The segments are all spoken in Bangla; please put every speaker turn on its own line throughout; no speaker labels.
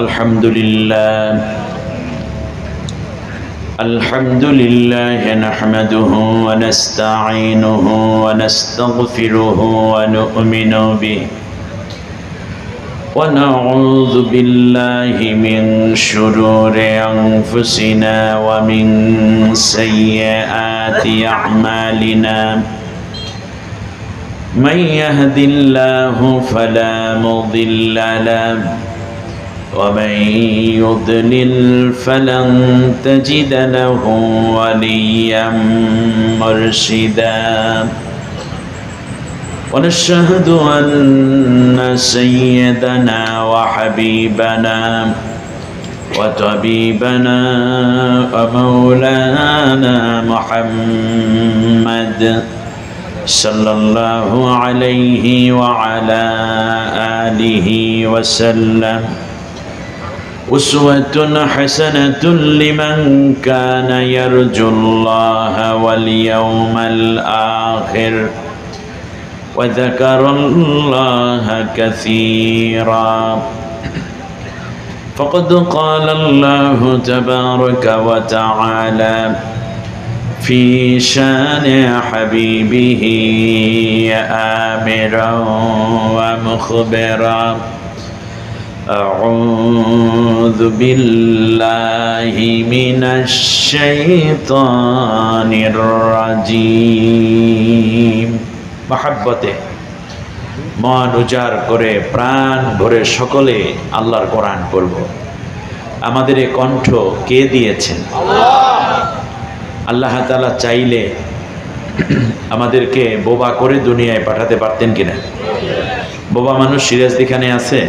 الحمد لله نحمده ونستعينه ونستغفره ونؤمن به ونعوذ بالله من شرور أنفسنا ومن سيئات أعمالنا من يهد الله فلا مضل له ومن يضلل فلن تجد له وليا مرشدا ونشهد أن سيدنا وحبيبنا وطبيبنا ومولانا محمد صلى الله عليه وعلى آله وسلم أسوة حسنة لمن كان يرجو الله واليوم الآخر وذكر الله كثيرا فقد قال الله تبارك وتعالى في شان حبيبه آمرا ومخبرا أعوذ بالله من الشيطان الرجيم محبته মন উজাড় করে প্রাণ ভরে সকলে আল্লাহর কোরআন পড়ব। আমাদের এই কণ্ঠ কে দিয়েছেন? আল্লাহ তাআলা চাইলে আমাদেরকে বোবা করে দুনিয়ায় পাঠাতে পারতেন কিনা? বোবা মানুষ সিরাজদিখানে আছে,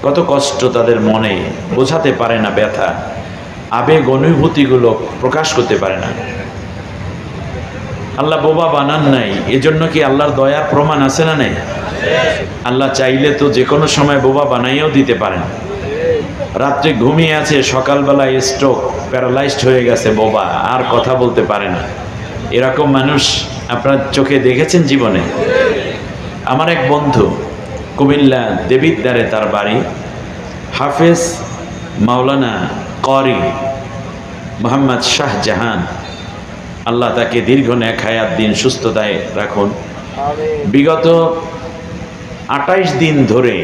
কত কষ্ট তাদের মনে, বোঝাতে পারে না, ব্যথা আবেগ অনুভূতিগুলো প্রকাশ করতে পারে না। আল্লাহ বোবা বানান নাই, এজন্য কি আল্লাহর দয়ার প্রমাণ আছে না নাই? আল্লাহ চাইলে তো যে কোনো সময় বোবা বানাইও দিতে পারেন। রাত্রে ঘুমিয়ে আছে, সকালবেলায় স্ট্রোক, প্যারালাইজড হয়ে গেছে, বোবা, আর কথা বলতে পারে না। এরকম মানুষ আপনার চোখে দেখেছেন জীবনে? আমার এক বন্ধু কুমিল্লা দেবিদ্বারে তার বাড়ি, হাফেজ মাওলানা করি মোহাম্মদ শাহজাহান, আল্লাহ তাকে দীর্ঘ নেক হায়াত দিন সুস্থতায় রাখুন। বিগত 28 দিন ধরে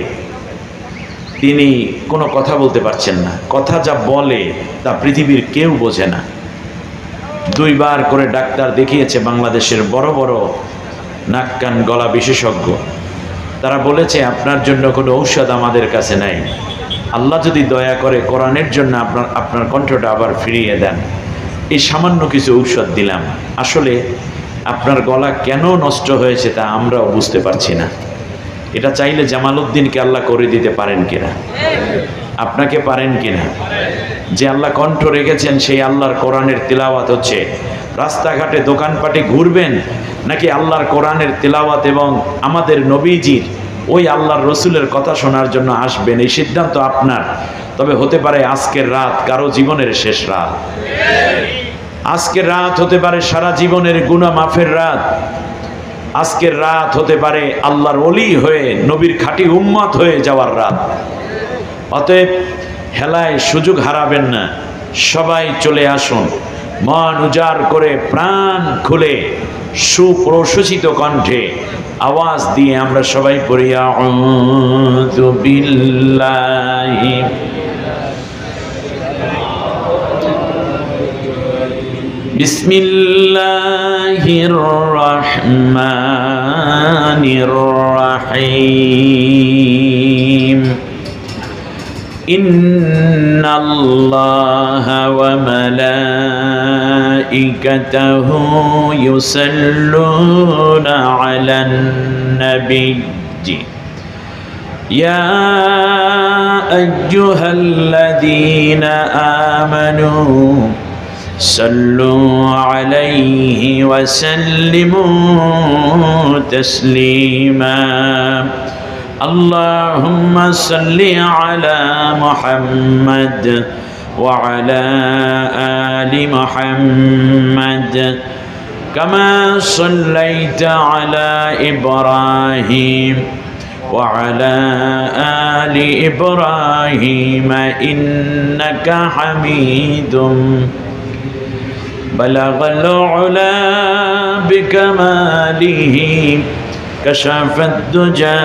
তিনি কোনো কথা বলতে পারছেন না। কথা যা বলে তা পৃথিবীর কেউ বোঝে না। 2 বার করে ডাক্তার দেখিয়েছে, বাংলাদেশের বড় বড় নাক কান গলা বিশেষজ্ঞ। তারা বলেছে আপনার জন্য কোনো ঔষধ আমাদের কাছে নাই। আল্লাহ যদি দয়া করে কোরআনের জন্য আপনার কণ্ঠটা আবার ফিরিয়ে দেন, এই সামান্য কিছু ঔষধ দিলাম। আসলে আপনার গলা কেন নষ্ট হয়েছে তা আমরাও বুঝতে পারছি না। এটা চাইলে জামালউদ্দিনকে আল্লাহ করে দিতে পারেন কিনা? আপনাকে পারেন কিনা? যে আল্লাহ কণ্ঠ রেখেছেন সেই আল্লাহর কোরআনের তিলাওয়াত হচ্ছে। রাস্তাঘাটে দোকানপাটে ঘুরবেন নাকি আল্লাহর কোরআনের তিলাওয়াত এবং আমাদের নবীজির ওই আল্লাহর রসুলের কথা শোনার জন্য আসবেন, এই সিদ্ধান্ত আপনার। তবে হতে পারে আজকের রাত কারো জীবনের শেষ রাত। আজকের রাত হতে পারে সারা জীবনের গুনাহ মাফের রাত। আজকের রাত হতে পারে আল্লাহর ওলি হয়ে নবীর খাঁটি উম্মত হয়ে যাওয়ার রাত। অতএব হেলায় সুযোগ হারাবেন না, সবাই চলে আসুন। মন উজাড় করে প্রাণ খুলে সুপ্রশোচিত কণ্ঠে আওয়াজ দিয়ে আমরা সবাই পড়ি আউযু বিল্লাহি বিসমিল্লাহির রহমানির রহিম ইন্নাল্লাহা ওয়া মালাইকাতাহু ইউসাল্লুনা আলান নাবিয়্যি ইয়া আইয়ুহাল্লাযীনা আমানু সাল্লু আলাইহি ওয়া সাল্লিমু তাসলিমা আল্লাহুম্মা সাল্লি আলা মুহাম্মাদ ওয়া আলা আলি মুহাম্মাদ কামা সাল্লাইতা আলা ইব্রাহিম وعلى آل إبراهيم إنك حميد بلغ العلا بكماله كشف الدجى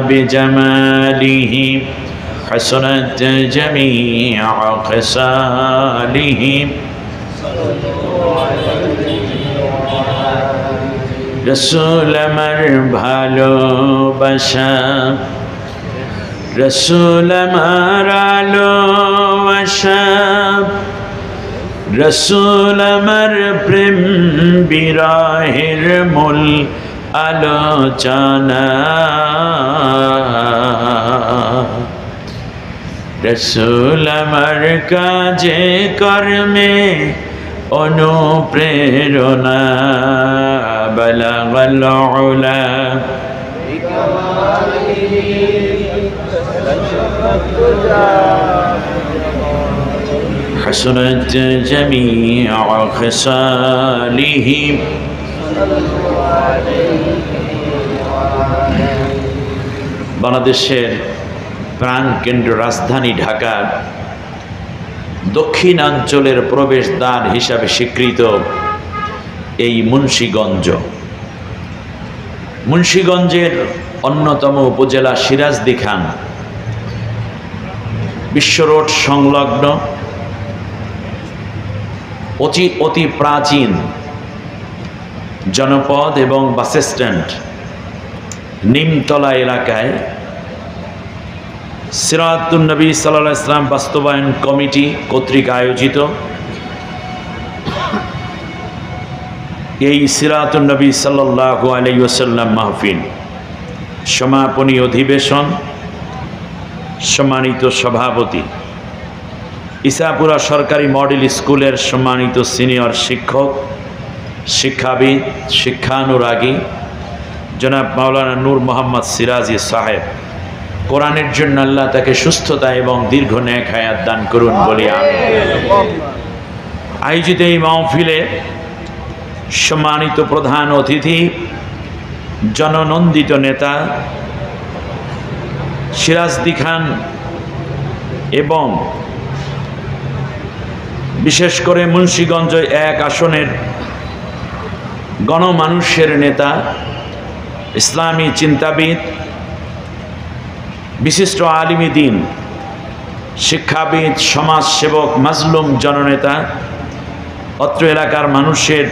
بجماله حسنت جميع خصاله رسول আমার ভালোবাসা রসুল আমার ভালোবাসা রসুল আমার প্রেম বিরহের মূল আলোচনা রসুল আমার কাজে কর্মে অনুপ্রেরণা বালাগাল উলা حسنت جميع خصاله বাংলাদেশের প্রাণকেন্দ্র রাজধানী ঢাকার দক্ষিণাঞ্চলের প্রবেশদ্বার হিসাবে স্বীকৃত এই মুন্সিগঞ্জের অন্যতম উপজেলা সিরাজদি খান বিশ্ব রোড সংলগ্ন অতি প্রাচীন জনপদ এবং বাস স্ট্যান্ড নিমতলা এলাকায় সিরাতুন নবী সাল্লাল্লাহু আলাইহি ওয়াসাল্লাম বাস্তবায়ন কমিটি কর্তৃক আয়োজিত এই সিরাতুন নবী সাল্লাল্লাহু আলাইহি ওয়াসাল্লাম মাহফিল সমাপনী অধিবেশন সম্মানিত সভাপতি ইসাপুরা সরকারি মডেল স্কুলের সম্মানিত সিনিয়র শিক্ষক শিক্ষাবিদ শিক্ষানুরাগী জনাব মাওলানা নূর মোহাম্মদ সিরাজি সাহেব কোরআনের জন্য আল্লাহ তাকে সুস্থতা এবং দীর্ঘ নেক হায়াত দান করুন বলি আমিন। আয়োজিত এই মাহফিলে সম্মানিত প্রধান অতিথি জননন্দিত নেতা সিরাজদি খান এবং বিশেষ করে মুন্সিগঞ্জ এক আসনের গণমানুষের নেতা ইসলামী চিন্তাবিদ বিশিষ্ট আলিমী দ্বীন শিক্ষাবিদ সমাজসেবক মাজলুম জননেতা অত্র এলাকার মানুষের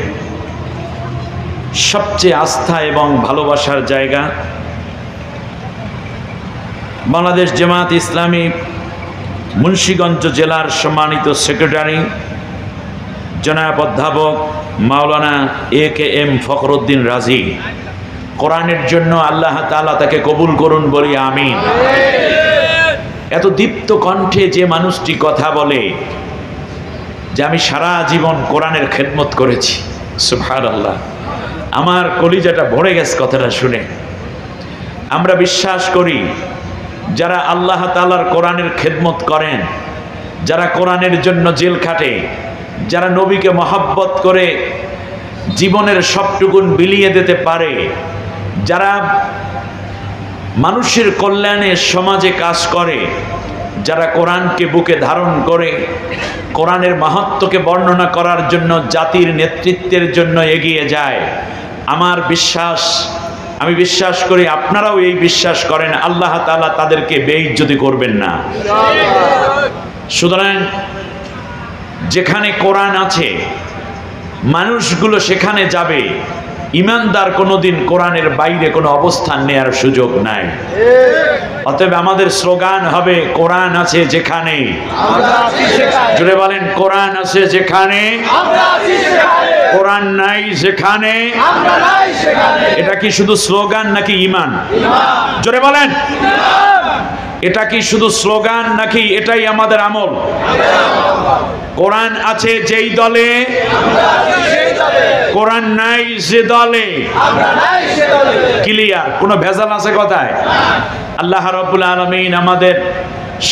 সবচেয়ে আস্থা এবং ভালোবাসার জায়গা বাংলাদেশ জামাত ইসলামী মুন্সিগঞ্জ জেলার সম্মানিত সেক্রেটারি জনাব অধ্যাপক মাওলানা AKM ফখরুদ্দিন রাজি কোরআনের জন্য আল্লাহ তাআলা তাকে কবুল করুন বলি আমিন। এত দীপ্ত কণ্ঠে যে মানুষটি কথা বলে যে আমি সারা জীবন কোরআনের খেদমত করেছি, সুবহানাল্লাহ, আমার কলিজাটা ভরে গেছে কথাটা শুনে। আমরা বিশ্বাস করি যারা আল্লাহ তাআলার কোরআনের খেদমত করেন, যারা কোরআনের জন্য জেল খাটে, যারা নবীকে মহব্বত করে জীবনের সবটুকুন বিলিয়ে দিতে পারে, যারা মানুষের কল্যাণে সমাজে কাজ করে, যারা কোরআনকে বুকে ধারণ করে কোরআনের মাহাত্ম্যকে বর্ণনা করার জন্য জাতির নেতৃত্বের জন্য এগিয়ে যায়, আমার বিশ্বাস, আমি বিশ্বাস করি আপনারাও এই বিশ্বাস করেন, আল্লাহ তাআলা তাদেরকে বেইজ্জতি করবেন না। সুতরাং যেখানে কোরআন আছে মানুষগুলো সেখানে যাবে, ইমানদার কোনোদিন কোরআনের বাইরে কোনো অবস্থান নেয়ার সুযোগ নাই। অতএব আমাদের স্লোগান হবে কোরআন আছে যেখানে, জুড়ে বলেন কোরআন আছে যেখানে, কোরআন নাই যেখানে। এটা কি শুধু স্লোগান নাকি ঈমান? জোরে বলেন, এটা কি শুধু স্লোগান নাকি এটাই আমাদের আমল? কোরআন আছে যেই দলে, কোরআন নাই যে দলে, ক্লিয়ার, কোনো ভেজাল আছে কথায়? আল্লাহ রাব্বুল আলামিন আমাদের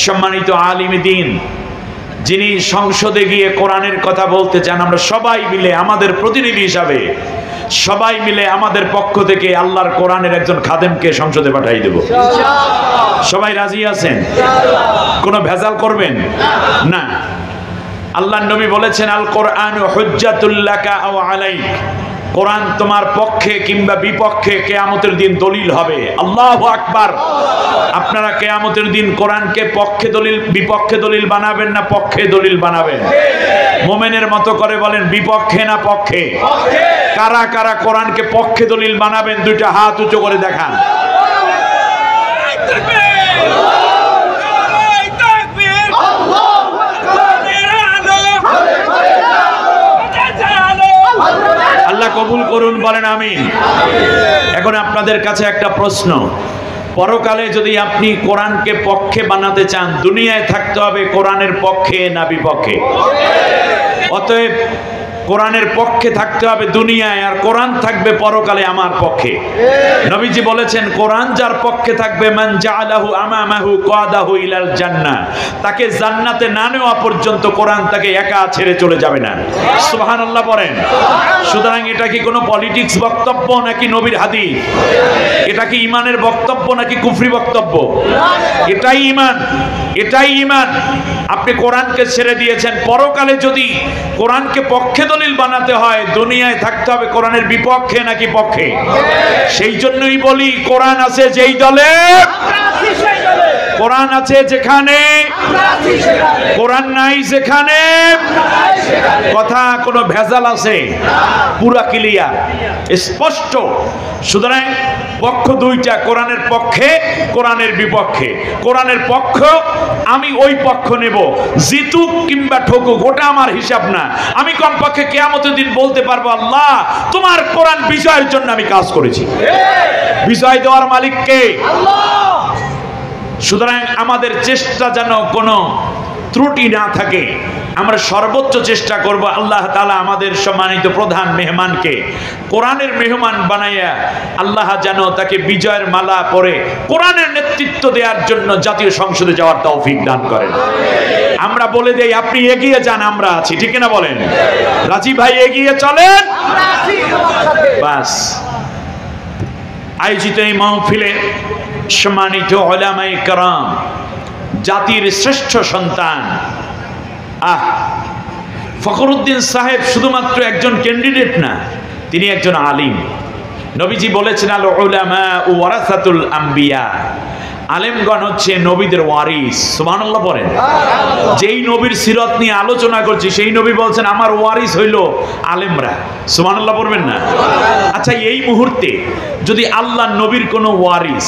সম্মানিত আলিম দ্বীন যিনি সংসদে গিয়ে কোরআনের কথা বলতে চান, আমরা সবাই মিলে আমাদের প্রতিনিধি হিসাবে সবাই মিলে আমাদের পক্ষ থেকে আল্লাহর কোরআনের একজন খাদেমকে সংসদে পাঠিয়ে দেব। সবাই রাজি আছেন? কোনো ভেজাল করবেন না। আল্লাহর নবী বলেছেন, আল কোরআন হুজ্জাতুল লাকা আও আলাইক, কোরআন তোমার পক্ষে কিংবা বিপক্ষে কিয়ামতের দিন দলিল হবে। আল্লাহু আকবার। আপনারা কিয়ামতের দিন কোরআনকে পক্ষে দলিল বিপক্ষে দলিল বানাবেন না পক্ষে দলিল বানাবেন? মুমিনের মতো করে বলেন, বিপক্ষে না পক্ষে? কারা কারা কোরআনকে পক্ষে দলিল বানাবেন দুইটা হাত উঁচু করে দেখান। আল্লাহ কবুল করুন, বলেন আমিন। এখন আপনাদের কাছে একটা প্রশ্ন, পরকালে যদি আপনি কোরআনকে পক্ষে বানাতে চান, দুনিয়ায় থাকতে হবে কোরআনের পক্ষে না বিপক্ষে? অতএব কোরআনের পক্ষে থাকতে হবে দুনিয়ায়, আর কোরআন থাকবে পরকালে আমার পক্ষে। নবীজি বলেছেন, কোরআন যার পক্ষে থাকবে, মান জাআলাহু আমামাহু কাদাহু ইলাল জান্নাহ, তাকে জান্নাতে না নেওয়া পর্যন্ত কোরআন তাকে একা ছেড়ে চলে যাবে না। সুবহানাল্লাহ বলেন। সুতরাং এটা কি কোনো পলিটিক্স বক্তব্য নাকি নবীর হাদিস? এটা কি ইমানের বক্তব্য নাকি কুফরি বক্তব্য? এটাই ইমান, এটাই ইমান। আপনি কোরআনকে ছেড়ে দিয়েছেন, পরকালে যদি কোরআনকে পক্ষে দলিল বানাতে হয়, দুনিয়ায় থাকতে হবে কোরআনের বিপক্ষে নাকি পক্ষে? সেই জন্যই বলি, কোরআন আছে যেই দলে, কোরআন আছে যেখানে, কোরআন নাই যেখানে। কথা কোনো ভেজাল আছে? পুরা ক্লিয়ার, স্পষ্ট। সুতরাং পক্ষ দুইটা, কোরআনের পক্ষে কোরআনের বিপক্ষে। কোরআনের পক্ষ আমি ওই পক্ষ নেব, জিতুক কিংবা ঠকুক ওটা আমার হিসাব না। আমি কমপক্ষে কিয়ামতের দিন বলতে পারবো, আল্লাহ তোমার কোরআন বিজয়ের জন্য আমি কাজ করেছি। বিজয় দেওয়ার মালিক কে? সুতরাং আমাদের চেষ্টা যেন কোনো ত্রুটি না থাকে। আমরা সর্বোচ্চ চেষ্টা করব আল্লাহ তাআলা আমাদের সম্মানিত প্রধান মেহমানকে কোরআনের মেহমান বানাইয়া আল্লাহ যেন তাকে বিজয়ের মালা পরে কোরআনের নেতৃত্ব দেওয়ার জন্য জাতীয় সংসদে যাওয়ার তৌফিক দান করেন। আমরা বলে দেই, আপনি এগিয়ে যান, আমরা আছি। ঠিক না বলেন? রাজি ভাই, এগিয়ে চলেন। বাস। আয়োজিত এই মাহফিলে সম্মানিত উলামায়ে কেরাম, জাতির শ্রেষ্ঠ সন্তান ফখরুদ্দিন সাহেব শুধুমাত্র একজন ক্যান্ডিডেট না, তিনি একজন আলিম। নবীজি বলেছেন, আল উলামা ওয়ারাসাতুল আম্বিয়া, আলেমগণ হচ্ছে নবীদের ওয়ারিস। সুবহানাল্লাহ বলেন। যেই নবীর সিরাত নিয়ে আলোচনা করছি, সেই নবী বলছেন আমার ওয়ারিস হইল আলেমরা। সুবহানাল্লাহ বলবেন না? আচ্ছা, এই মুহূর্তে যদি আল্লাহ নবীর কোনো ওয়ারিস,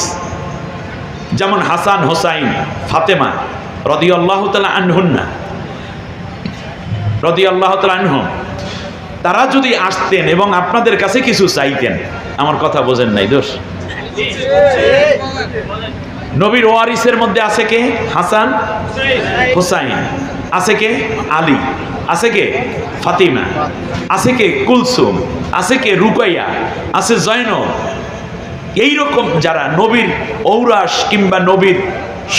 যেমন হাসান হোসাইন ফাতেমা রাদিয়াল্লাহু তাআলা আনহুন্না রাদিয়াল্লাহু তাআলা আনহুম, তারা যদি আসতেন এবং আপনাদের কাছে কিছু চাইতেন, আমার কথা বোঝেন নাই দোষ? নবীর ওয়ারিসের মধ্যে আছে কে? হাসান হোসাইন। আছে কে? আলী। আছে কে? ফাতিমা। আছে কে? কুলসুম। আছে কে? রুকাইয়া। আছে জয়নব। এইরকম যারা নবীর ঔরাস কিংবা নবীর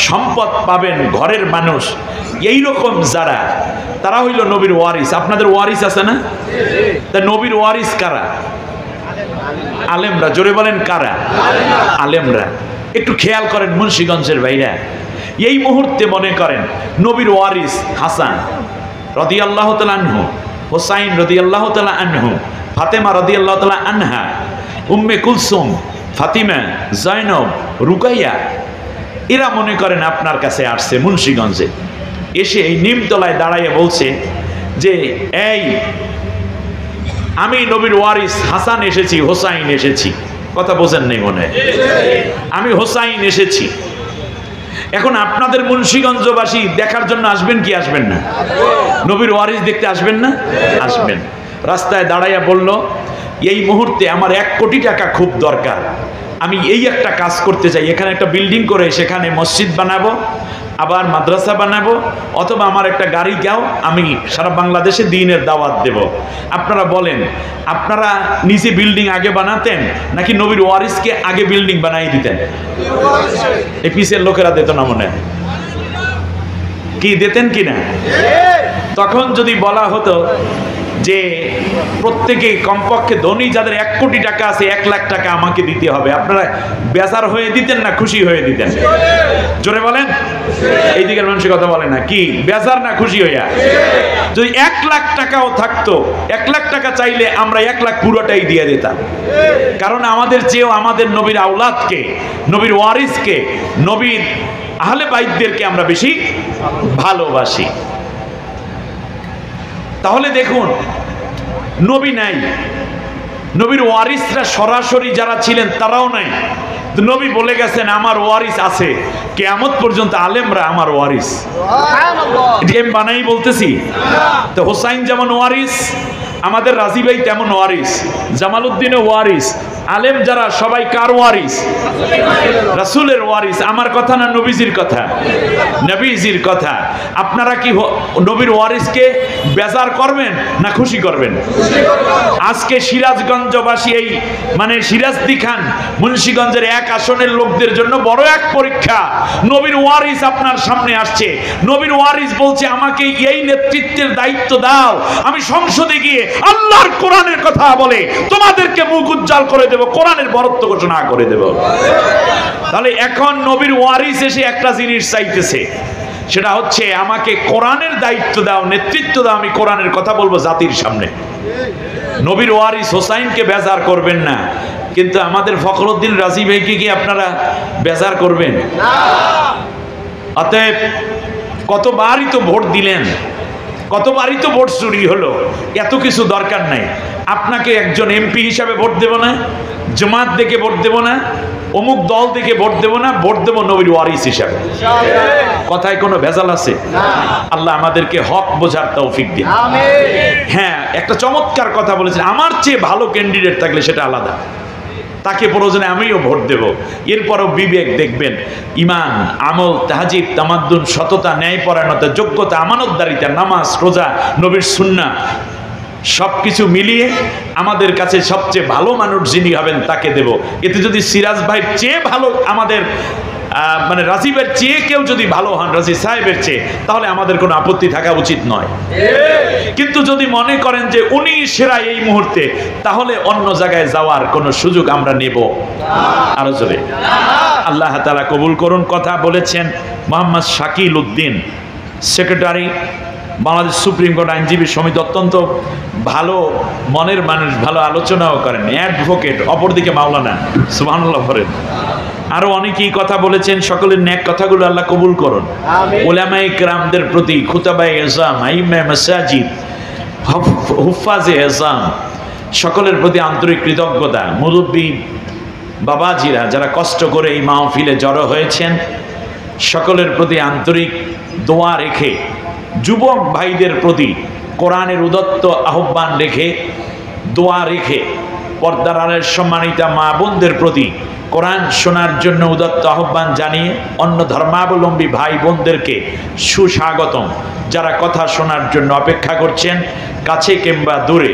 সম্পদ পাবেন ঘরের মানুষ, এইরকম যারা, তারা হইল নবীর ওয়ারিস। আপনাদের ওয়ারিস আছে না? তা নবীর ওয়ারিস কারা? আলেমরা। জোরে বলেন, কারা? আলেমরা। একটু খেয়াল করেন মুন্সিগঞ্জের ভাইরা, এই মুহূর্তে মনে করেন নবীর ওয়ারিস হাসান রাদিয়াল্লাহু তাআলা আনহু, হোসাইন রাদিয়াল্লাহু তাআলা আনহু, ফাতেমা রাদিয়াল্লাহু তাআলা আনহা, উম্মে কুলসুম, ফাতিমা, জয়নব, রুকাইয়া, এরা মনে করেন আপনার কাছে আসছে মুন্সিগঞ্জে, এসে এই নিমতলায় দাঁড়াইয়ে বলছে যে, এই আমি নবীর ওয়ারিস হাসান এসেছি, হোসাইন এসেছি। কথা বোঝেন নেই মনে হয়? আমি হোসাইন এসেছি। এখন আপনাদের মুন্সিগঞ্জবাসী দেখার জন্য আসবেন কি আসবেন না? নবীর ওয়ারিস দেখতে আসবেন না? আসবেন। রাস্তায় দাঁড়াইয়া বলল, এই মুহূর্তে আমার 1 কোটি টাকা খুব দরকার, আমি এই একটা কাজ করতে চাই, এখানে একটা বিল্ডিং করে সেখানে মসজিদ বানাবো, আবার মাদ্রাসা বানাবো, অথবা আমার একটা গাড়ি গাও, আমি সারা বাংলাদেশে দ্বীনের দাওয়াত দেব। আপনারা বলেন, আপনারা নিজে বিল্ডিং আগে বানাতেন নাকি নবীর ওয়ারিসকে আগে বিল্ডিং বানাই দিতেন? এই পিছের লোকেরা দিত না মনে হয়? কি দিতেন কিনা? তখন যদি বলা হতো যে প্রত্যেকে কমপক্ষে ধনী যাদের 1 কোটি টাকা আছে 1 লাখ টাকা আমাকে দিতে হবে। আপনারা বেজার হয়ে দিতেন না খুশি হয়ে দিতেন? জোরে বলেন। এই দিকের মানুষের কথা বলে না, কি বেজার না খুশি হইয়া? যদি 1 লাখ টাকাও থাকতো, 1 লাখ টাকা চাইলে আমরা 1 লাখ পুরোটাই দিয়ে দিতাম। কারণ আমাদের চেয়েও আমাদের নবীর আওলাদকে, নবীর ওয়ারিসকে, নবীর আহলে বাইতদেরকে আমরা বেশি ভালোবাসি। তাহলে দেখুন, নবী নাই, নবীর ওয়ারিসরা সরাসরি যারা ছিলেন তারাও নাই। নবী বলে গেছেন আমার ওয়ারিস আছে, কিয়ামত পর্যন্ত আলেমরা আমার ওয়ারিস। এটা আমি বানাই বলতেছি? তো হোসাইন যেমন ওয়ারিস, আমাদের রাজি ভাই তেমন ওয়ারিস, জামালউদ্দিনও ওয়ারিস। আলেম যারা সবাই কার ওয়ারিস? রাসূলের ওয়ারিস। আমার কথা না নবীজির কথা? নবীজির কথা। আপনারা কি নবীর ওয়ারিসকে বেজার করবেন না খুশি করবেন? আজকে সিরাজগঞ্জবাসী, এই মানে সিরাজদি খান মুন্সিগঞ্জের 1 আসনের লোকদের জন্য বড় এক পরীক্ষা। নবীর ওয়ারিস আপনার সামনে আসছে, নবীর ওয়ারিস বলছে আমাকে এই নেতৃত্বের দায়িত্ব দাও, আমি সংসদে গিয়ে আল্লাহর কোরআনের কথা বলে তোমাদেরকে মুখ উজ্জ্বল করে দেব, কোরআনের বরত্ব ঘোষণা করে দেব। তাহলে এখন নবীর ওয়ারিস এসে একটা জিনিস চাইতেছে, সেটা হচ্ছে আমাকে কোরআনের দায়িত্ব দাও, নেতৃত্ব দাও, আমি কোরআনের কথা বলবো জাতির সামনে। নবীর ওয়ারিস হোসাইনকে বেজার করবেন না, কিন্তু আমাদের ফখরুদ্দিন রাজি ভাইকে কি আপনারা বেজার করবেন? অতএব কতবারই তো ভোট দিলেন, কতবারই তো ভোট চুরি হলো, এত কিছু দরকার নাই। আপনাকে একজন এমপি হিসাবে ভোট দেব না, জামাত দেখে ভোট দেব না, অমুক দল দেখে ভোট দেব না, ভোট দেব নবীর ওয়ারিস হিসাবে। কথায় কোনো ভেজাল আছে? আল্লাহ আমাদেরকে হক বোঝার তৌফিক দিন। হ্যাঁ, একটা চমৎকার কথা বলেছেন, আমার চেয়ে ভালো ক্যান্ডিডেট থাকলে সেটা আলাদা, তাকে প্রয়োজনে আমিও ভোট দেব। এরপরও বিবেক দেখবেন, ইমান, আমল, তাহাজিব, তামাদ্দুন, সততা, ন্যায়পরায়ণতা, যোগ্যতা, আমানতদারিতা, নামাজ, রোজা, নবীর সুন্নাহ সবকিছু মিলিয়ে আমাদের কাছে সবচেয়ে ভালো মানুষ যিনি হবেন তাকে দেব। এতে যদি সিরাজ ভাইয়ের চেয়ে ভালো, আমাদের মানে রাজীবের চেয়ে কেউ যদি ভালো হন, রাজী সাহেবের চেয়ে, তাহলে আমাদের কোনো আপত্তি থাকা উচিত নয়। কিন্তু যদি মনে করেন যে উনি সেরা এই মুহূর্তে, তাহলে অন্য জায়গায় যাওয়ার কোনো সুযোগ আমরা নেব? আরো জোরে আল্লাহ তাআলা কবুল করুন। কথা বলেছেন Mohammad Shakil Uddin, secretary Bangladesh supreme court আইনজীবী সমিতি, অত্যন্ত ভালো মনের মানুষ, ভালো আলোচনাও করেন, অ্যাডভোকেট, অপরদিকে মাওলানা, সুবহানাল্লাহ বলেন। আরো অনেকেই কথা বলেছেন, সকলের নেক কথাগুলো আল্লাহ কবুল করুন। উলামায়ে কেরামদের প্রতি, খুতাবায়ে এজাম, আইম্মায়ে মাসাজিদ, হুফাজে এজাম, সকলের প্রতি আন্তরিক কৃতজ্ঞতা। মুরব্বী বাবাজিরা যারা কষ্ট করে এই মাহফিলে জড়ো হয়েছেন, সকলের প্রতি আন্তরিক দোয়া রেখে, যুবক ভাইদের প্রতি কোরআনের উদাত্ত আহ্বান রেখে, দোয়া রেখে, পর্দার আড়ালের সম্মানিতা মা বোনদের প্রতি কোরআন শোনার জন্য উদাত্ত আহ্বান জানিয়ে, অন্য ধর্মাবলম্বী ভাই বোনদেরকে সুস্বাগতম। যারা কথা শোনার জন্য অপেক্ষা করছেন, কাছে কিংবা দূরে,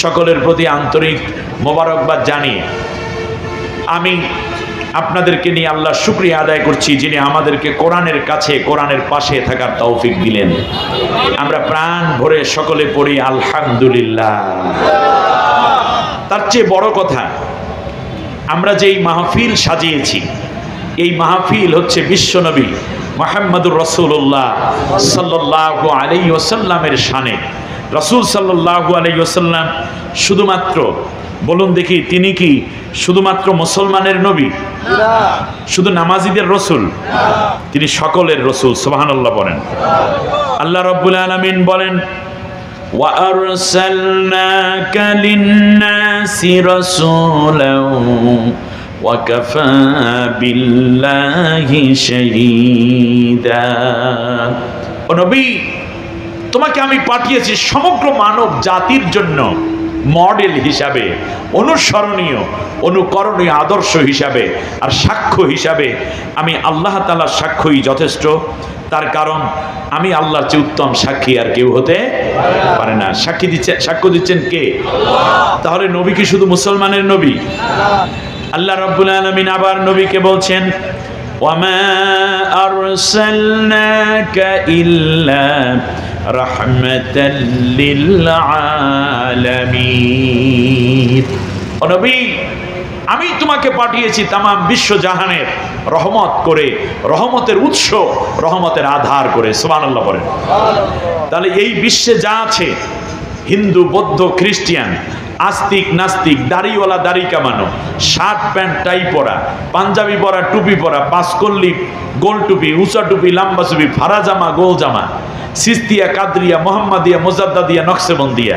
সকলের প্রতি আন্তরিক মোবারকবাদ জানিয়ে আমি আপনাদেরকে নিয়ে আল্লাহ শুকরিয়া আদায় করছি, যিনি আমাদেরকে কোরআনের কাছে, কোরআনের পাশে থাকার তৌফিক দিলেন। আমরা প্রাণ ভরে সকলে পড়ি আলহামদুলিল্লাহ। তার চেয়ে বড় কথা, আমরা যেই মাহফিল সাজিয়েছি, এই মাহফিল হচ্ছে বিশ্বনবী মুহাম্মদুর রাসূলুল্লাহ সাল্লাল্লাহু আলাইহি ওয়াসাল্লামের শানে। রাসূল সাল্লাল্লাহু আলাইহি ওয়াসাল্লাম শুধুমাত্র, বলুন দেখি, তিনি কি শুধুমাত্র মুসলমানের নবী? শুধু নামাজিদের রসুল? তিনি সকলের রসুল। সুবহানাল্লাহ বলেন। আল্লাহ রাব্বুল আলামিন বলেন, ওয়া আরসালনাকা লিন-নাসি রাসূলান ওয়া কাফা বিল্লাহি শাহীদা। ও নবী, তোমাকে আমি পাঠিয়েছি সমগ্র মানব জাতির জন্য মডেল হিসাবে, অনুসরণীয়, অনুকরণীয় আদর্শ হিসাবে, আর সাক্ষ্য হিসাবে। আমি আল্লাহ তাআলার সাক্ষ্যই যথেষ্ট। তার কারণ আমি আল্লাহর চেয়ে উত্তম সাক্ষী আর কেউ হতে পারে না। সাক্ষ্য দিচ্ছেন কে? তাহলে নবী কি শুধু মুসলমানের নবী? আল্লাহ রাব্বুল আলামিন আবার নবীকে বলছেন, وما أرسلناك إلا رحمة للعالمين ও নবী আমি তোমাকে পাঠিয়েছি तमाम বিশ্ব জাহানের রহমত করে, রহমতের উৎস, রহমতের আধার করে। সুবহানাল্লাহ বলেন। তাহলে এই বিশ্বে যা আছে, হিন্দু, বৌদ্ধ, খ্রিস্টান, আস্তিক, নাস্তিক, দাড়িওয়ালা, দাড়ি কামানো, শার্ট প্যান্ট টাই পরা, পাঞ্জাবি পরা, টুপি পরা, পাঁচকল্লি, গোল টুপি, উঁচা টুপি, লম্বা টুপি, ফাড়া জামা, গোল জামা, সিস্তিয়া, কাদরিয়া, মোহাম্মদিয়া, মুজাদ্দাদিয়া, নকশবন্দিয়া,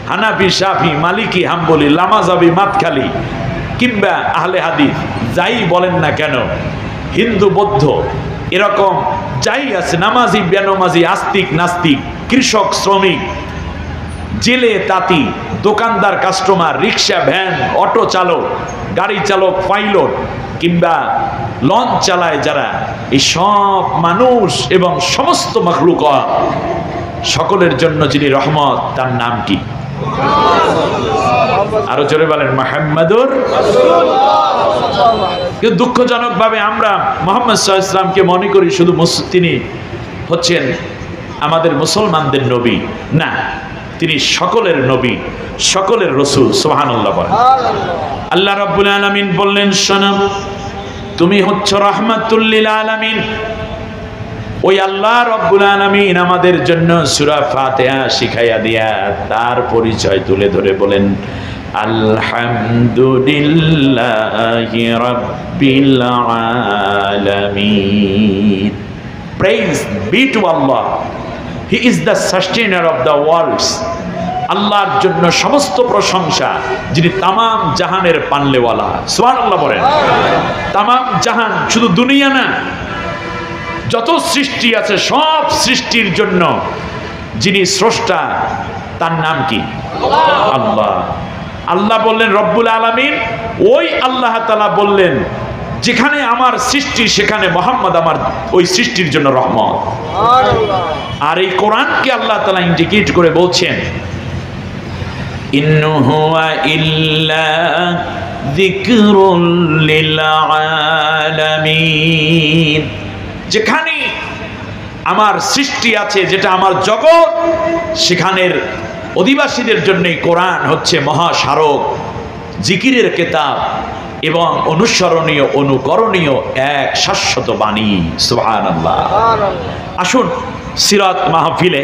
হানাফি, শাফি, মালিকি, হাম্বলি, লামাজাবি, মাতখালি কিংবা আহলে হাদিস, যাই বলেন না কেন, হিন্দু, বৌদ্ধ, এরকম যাই আছে, নামাজি, বেনামাজি, আস্তিক, নাস্তিক, কৃষক, শ্রমিক, জেলে, তাঁতি, দোকানদার, কাস্টমার, রিক্সা, ভ্যান, অটো চালক, গাড়ি চালক, পাইলট কিংবা লঞ্চ চালায় যারা, এই সব মানুষ এবং সমস্ত মাখলুকাত সকলের জন্য যিনি রহমত, তার নাম কি? আরো জোরে বলেন মুহাম্মাদুর রাসূলুল্লাহ। কিন্তু দুঃখজনক ভাবে আমরা মুহাম্মদ সাল্লাল্লাহু আলাইহি ওয়াসাল্লামকে মনে করি শুধু তিনি হচ্ছেন আমাদের মুসলমানদের নবী। না, তিনি সকলের নবী, সকলের রাসূল। সুবহানাল্লাহ। আল্লাহ রাব্বুল আলামিন বললেন, শোনো, তুমি হচ্ছ রাহমাতুল লিল আলামিন। ওই আল্লাহ রাব্বুল আলামিন আমাদের জন্য সূরা ফাতিহা শিখাইয়া দিয়া তার পরিচয় তুলে ধরে বলেন, আলহামদুলিল্লাহি রাব্বিল আলামিন। Praise be to Allah, he is the sustainer of the worlds. আল্লাহর জন্য সমস্ত প্রশংসা, যিনি তামাম জাহানের পানলেওয়ালা। সুবহানাল্লাহ বলেন। তামাম জাহান, শুধু দুনিয়া না, যত সৃষ্টি আছে সব সৃষ্টির জন্য যিনি স্রষ্টা, তার নাম কি? আল্লাহ। আল্লাহ বললেন রব্বুল আলামিন। ওই আল্লাহ তাআলা বললেন, যেখানে আমার সৃষ্টি সেখানে মুহাম্মদ আমার ওই সৃষ্টির জন্য রহমত। আর এই কোরআনকে আল্লাহ তাআলা ইন্ডিকেট করে বলছেন, ইন্নু হুয়া ইল্লা যিকরুল লিল আলামিন। যেখানে আমার সৃষ্টি আছে, যেটা আমার জগৎ, সেখানের অধিবাসীদের জন্য কোরআন হচ্ছে মহাস্মারক, জিকিরের কিতাব এবং অনুসরণীয়, অনুকরণীয় এক শাশ্বত বাণী। সুবহানাল্লাহ। আসুন, সিরাত মাহফিলে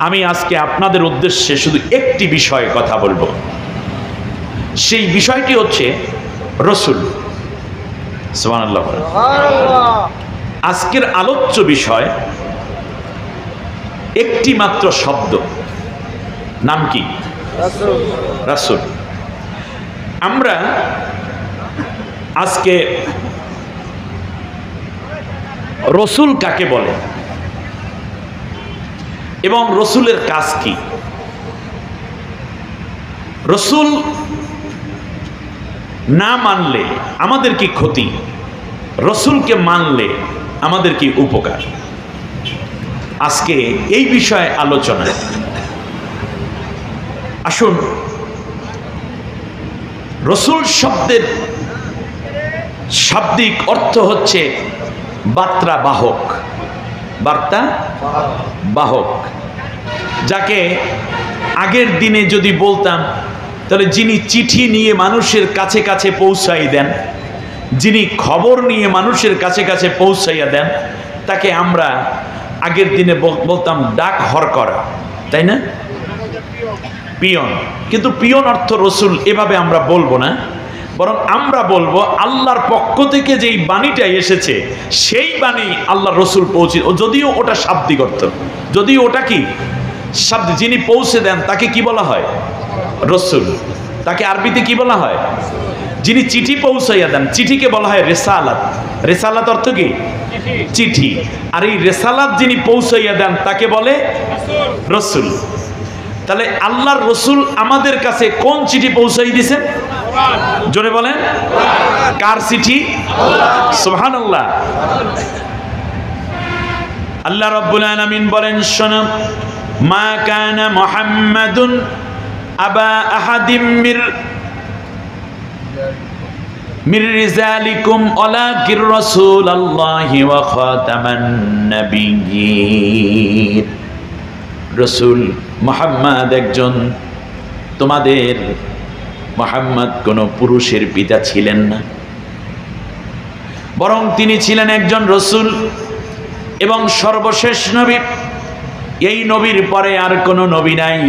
আমি আজকে আপনাদের উদ্দেশ্যে শুধু একটি বিষয়ে কথা বলবো। সেই বিষয়টি হচ্ছে রসুল। সুবহানাল্লাহ। আজকের আলোচ্য বিষয় একটি মাত্র শব্দ, নাম কি? রাসূল। আমরা আজকে রসুল কাকে বলে এবং রসুলের কাজ কি, রসুল না মানলে আমাদের কি ক্ষতি, রসুলকে মানলে আমাদের কি উপকার, আজকে এই বিষয়ে আলোচনা। আসুন, রসুল শব্দের শাব্দিক অর্থ হচ্ছে বার্তা বাহক। বার্তা বাহক, যাকে আগের দিনে যদি বলতাম তাহলে যিনি চিঠি নিয়ে মানুষের কাছে কাছে পৌঁছাই দেন, যিনি খবর নিয়ে মানুষের কাছে কাছে পৌঁছাইয়া দেন, তাকে আমরা আগের দিনে বলতাম ডাক হরকরা, তাই না? পিয়ন। কিন্তু পিয়ন অর্থ রসুল এভাবে আমরা বলবো না, বরং আমরা বলবো আল্লাহর পক্ষ থেকে যেই বাণীটা এসেছে সেই বাণী আল্লাহ রসুল পৌঁছে, যদিও ওটা শাব্দিক অর্থ, যদিও ওটা কি শব্দ, যিনি পৌঁছে দেন তাকে কি বলা হয়? রসুল। তাকে আরবিতে কি বলা হয়? যিনি চিঠি পৌঁছাইয়া দেন, চিঠিকে বলা হয় রেসালাত। রেসালাত অর্থ কি? চিঠি। আর এই রেসালাত যিনি পৌঁছাইয়া দেন তাকে বলে রসুল। তাহলে আল্লাহর রসুল আমাদের কাছে কোন চিঠি পৌঁছাই দিয়েছেন? জোরে বলেন, কার চিঠি? সুবহানাল্লাহ। আল্লাহ রাব্বুল আলামিন বলেন, শোনো, মা কানা মুহাম্মাদুন আবা আহাদিম মির রিজালিকুম ওয়ালাকির রাসূলুল্লাহি ওয়া খাতামান নাবিয়্যিন। রাসূল মুহাম্মদ একজন, তোমাদের মুহাম্মদ কোনো পুরুষের পিতা ছিলেন না, বরং তিনি ছিলেন একজন রাসূল এবং সর্বশেষ নবী। এই নবীর পরে আর কোনো নবী নাই,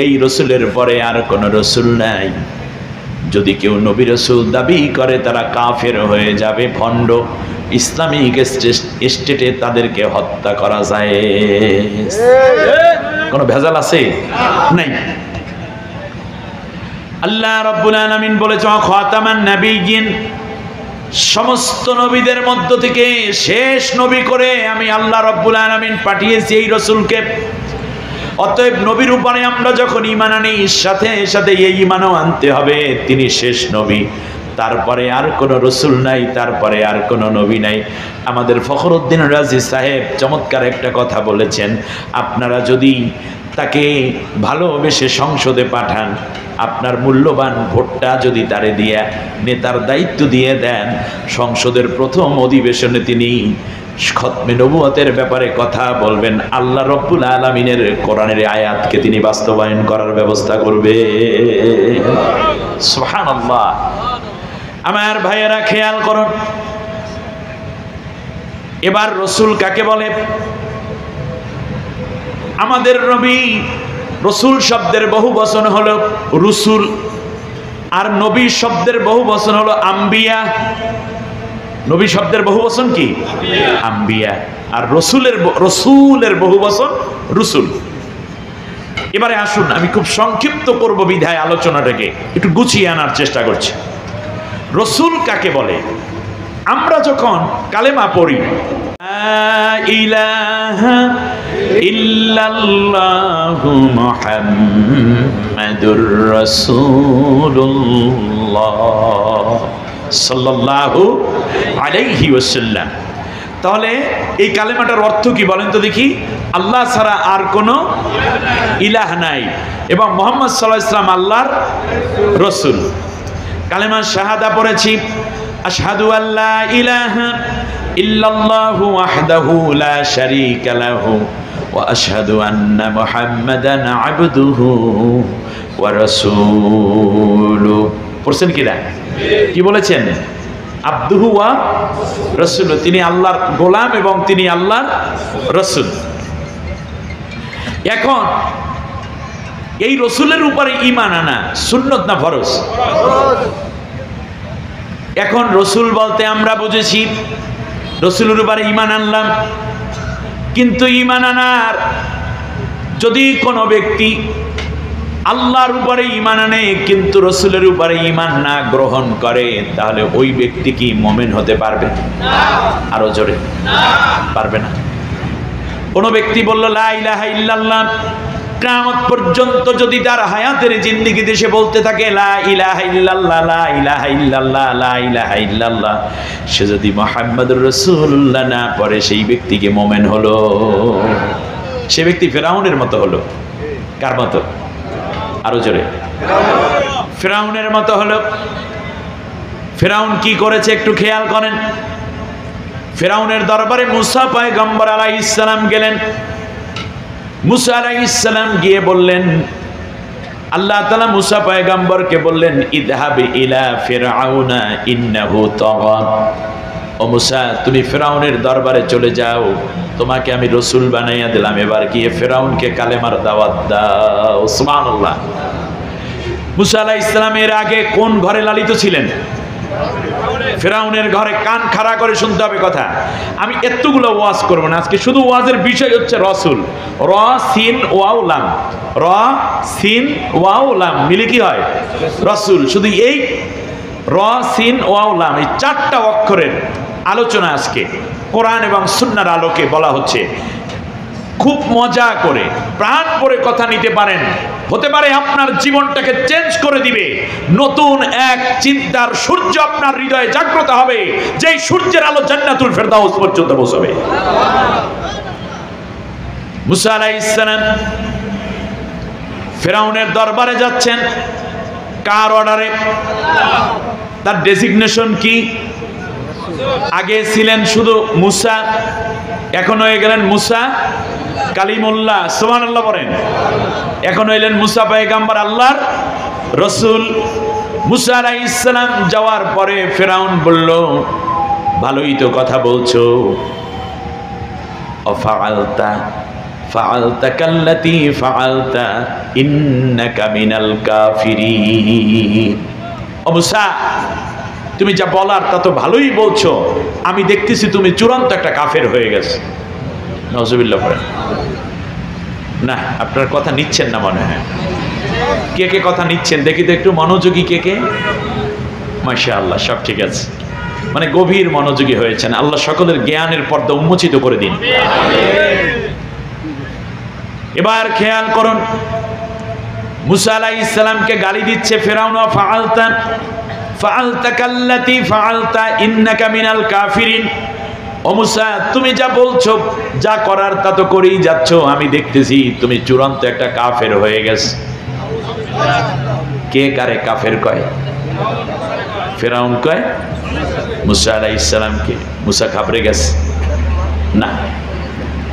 এই রাসূলের পরে আর কোনো রাসূল নাই। যদি কেউ নবী রাসূল দাবি করে তারা কাফের হয়ে যাবে, ভণ্ড। ইসলামিক স্টেটে তাদেরকে হত্যা করা যায়, কোনো ভেজাল আছে? নাই। আল্লাহ রাব্বুল আলামিন বলেছেন খাতামান নাবিয়্যিন, সমস্ত নবীদের মধ্য থেকে শেষ নবী করে আমি আল্লাহ রাব্বুল আলামিন পাঠিয়েছি এই রাসূলকে। অতএব নবীর উপরে আমরা যখন ঈমান আনি, সাথে সাথে এই ঈমানও আনতে হবে তিনি শেষ নবী, তারপরে আর কোনো রাসূল নাই, তারপরে আর কোনো নবী নাই। আমাদের ফখরুদ্দিন রাজি সাহেব চমৎকার একটা কথা বলেছেন, আপনারা যদি তাকে ভালোবেসে সংসদে পাঠান, আপনার মূল্যবান ভোটটা যদি তারে দিয়ে নেতার দায়িত্ব দিয়ে দেন, সংসদের প্রথম অধিবেশনে তিনি খতমে নবুয়তের ব্যাপারে কথা বলবেন, আল্লাহ রব্বুল আলামিনের কোরআনের আয়াতকে তিনি বাস্তবায়ন করার ব্যবস্থা করবে। সুবহানাল্লাহ। আমার ভাইয়েরা খেয়াল করুন, এবার রাসূল কাকে বলে? আমাদের নবী, রাসূল শব্দের বহু বচন হলো রুসুল, আর নবী শব্দের বহু বচন হলো আম্বিয়া। নবী শব্দের বহু বচন কি? আম্বিয়া। আর রসুলের বহু বচন রুসুল। এবারে আসুন, আমি খুব সংক্ষিপ্ত করব বিধায় আলোচনাটাকে একটু গুছিয়ে আনার চেষ্টা করছি। রসুল কাকে বলে? আমরা যখন কালেমা পড়ি, লা ইলাহা ইল্লাল্লাহু মুহাম্মাদুর রাসূলুল্লাহ সাল্লাল্লাহু আলাইহি ওয়াসাল্লাম, তাহলে এই কালেমাটার অর্থ কি বলেন তো দেখি? আল্লাহ ছাড়া আর কোনো ইলাহ নাই এবং মুহাম্মদ সাল্লাল্লাহু আলাইহি ওয়াসাল্লাম আল্লাহর রাসূল। কালেমা শাহাদা পড়েছি, আশহাদু আল্লা ইলাহা ইল্লাল্লাহু ওয়াহদাহু লা শারীকা লাহু ওয়া আশহাদু আন্না মুহাম্মাদান আবদুহু ওয়া রাসূলুহু। পড়ছেন কি না? কি বলেছেন? আবদুহু ওয়া রাসূলুহু, তিনি আল্লাহর গোলাম এবং তিনি আল্লাহর রাসূল। এখন এই রাসূলের উপরে ঈমান আনা সুন্নাত না ফরজ? এখন রাসূল বলতে আমরা বুঝেছি রাসূলের উপরে ঈমান আনলাম, কিন্তু ঈমান আনার যদি কোনো ব্যক্তি আল্লাহর উপরে ঈমান আনে কিন্তু রাসূলের উপরে ঈমান না গ্রহণ করে, তাহলে ওই ব্যক্তি কি মুমিন হতে পারবে? না। আরো জোরে। না, পারবে না। কোন ব্যক্তি বলল লা ইলাহা ইল্লাল্লাহ, কিয়ামত পর্যন্ত যদি তার হায়াতের জিন্দেগিতে সে বলতে থাকে লা ইলাহা ইল্লাল্লাহ, লা ইলাহা ইল্লাল্লাহ, লা ইলাহা ইল্লাল্লাহ, সে যদি মুহাম্মাদুর রাসূলুল্লাহ না পড়ে, সেই ব্যক্তিকে মুমিন হলো। সে ব্যক্তি ফিরআউনের মতো হলো। কার মতো? আরো জোরে। ফিরআউনের মতো হলো। ফিরআউন কি করেছে একটু খেয়াল করেন। ফিরআউনের দরবারে মুসা পয়গম্বর আলাইহিস সালাম গেলেন। মুসা আলাইহিস সালাম গিয়ে বললেন, আল্লাহ তাআলা মুসা পয়গম্বরকে বললেন, ইযহাব ইলা ফিরআউনা ইন্নাহু তাগা। ও মুসা, তুমি ফিরআউনের দরবারে চলে যাও, তোমাকে আমি রাসূল বানাইয়া দিলাম, এবার গিয়ে ফিরআউনকে কালেমার দাওয়াত দাও। সুবহানাল্লাহ। মুসা আলাইহিস সালামের আগে কোন ঘরে লালিত ছিলেন? ফিরআউনের ঘরে। কান খাড়া করে শুনতে হবে কথা। আমি এতগুলো ওয়াজ করব না আজকে, শুধু ওয়াজের বিষয় হচ্ছে রাসূল। র সিন ওয়াও লাম, র সিন ওয়াও লাম মিলে কি হয়? রাসূল। শুধু এই র সিন ওয়াও লাম, এই চারটা অক্ষরের আলোচনা আজকে কোরআন এবং সুন্নাহর আলোকে বলা হচ্ছে। খুব মজা করে প্রাণ ভরে কথা নিতে পারেন, হতে পারে আপনার জীবনটাকে চেঞ্জ করে দিবে। নতুন এক চিন্তার সূর্য আপনার হৃদয়ে জাগ্রত হবে, যেই সূর্যের আলো জান্নাতুল ফেরদাউস পর্যন্ত পৌঁছবে। মুসা আলাইহিস সালাম ফিরআউনের দরবারে যাচ্ছেন। কার অর্ডারে? তার ডেজিগনেশন কি? আগে ছিলেন শুধু মুসা, এখন হয়ে গেলেন মুসা কালিমুল্লাহ, সুবহানাল্লাহ বলেন। এখন হইলেন মুসা পয়গম্বর, আল্লাহর রসুল। মুসা আলাইহিস সালাম যাওয়ার পরে ফেরাউন বলল, ভালোই তো কথা বলছো, অফাআলতা ফাআলতা কাল্লাতী ফাআলতা ইন্নাকা মিনাল কাফিরিন। ও মুসা, তুমি যা বলার তা তো ভালোই বলছো, আমি দেখতেছি তুমি চূড়ান্ত একটা কাফের হয়ে গেছে। নাউজুবিল্লাহ পড়েন। না, আপনার কথা নিচ্ছেন না মনে হয়। কে কে কথা নিচ্ছেন দেখি তো একটু মনোযোগী কে কে? মাশাআল্লাহ, সব ঠিক আছে, মানে গভীর মনোযোগী হয়েছেন। আল্লাহ সকলের জ্ঞানের পর্দা উন্মোচিত করে দিন। এবার খেয়াল করুন, মুসা আলাইহিস সালামকে গালি দিচ্ছে ফেরাউন, ফাআলতা ফাআলতা কাল্লাতী ফাআলতা ইন্নাকা মিনাল কাফিরিন। ও মুসা, তুমি যা বলছো, যা করার তা তো করেই যাচ্ছ, আমি দেখতেছি তুমি চূড়ান্ত একটা কাফের হয়ে গেছে। কে কারে কাফের কয়? ফেরাউন কয় মুসা আলাইহিস সালামকে। মুসা ঘাবড়ে গেছে। না,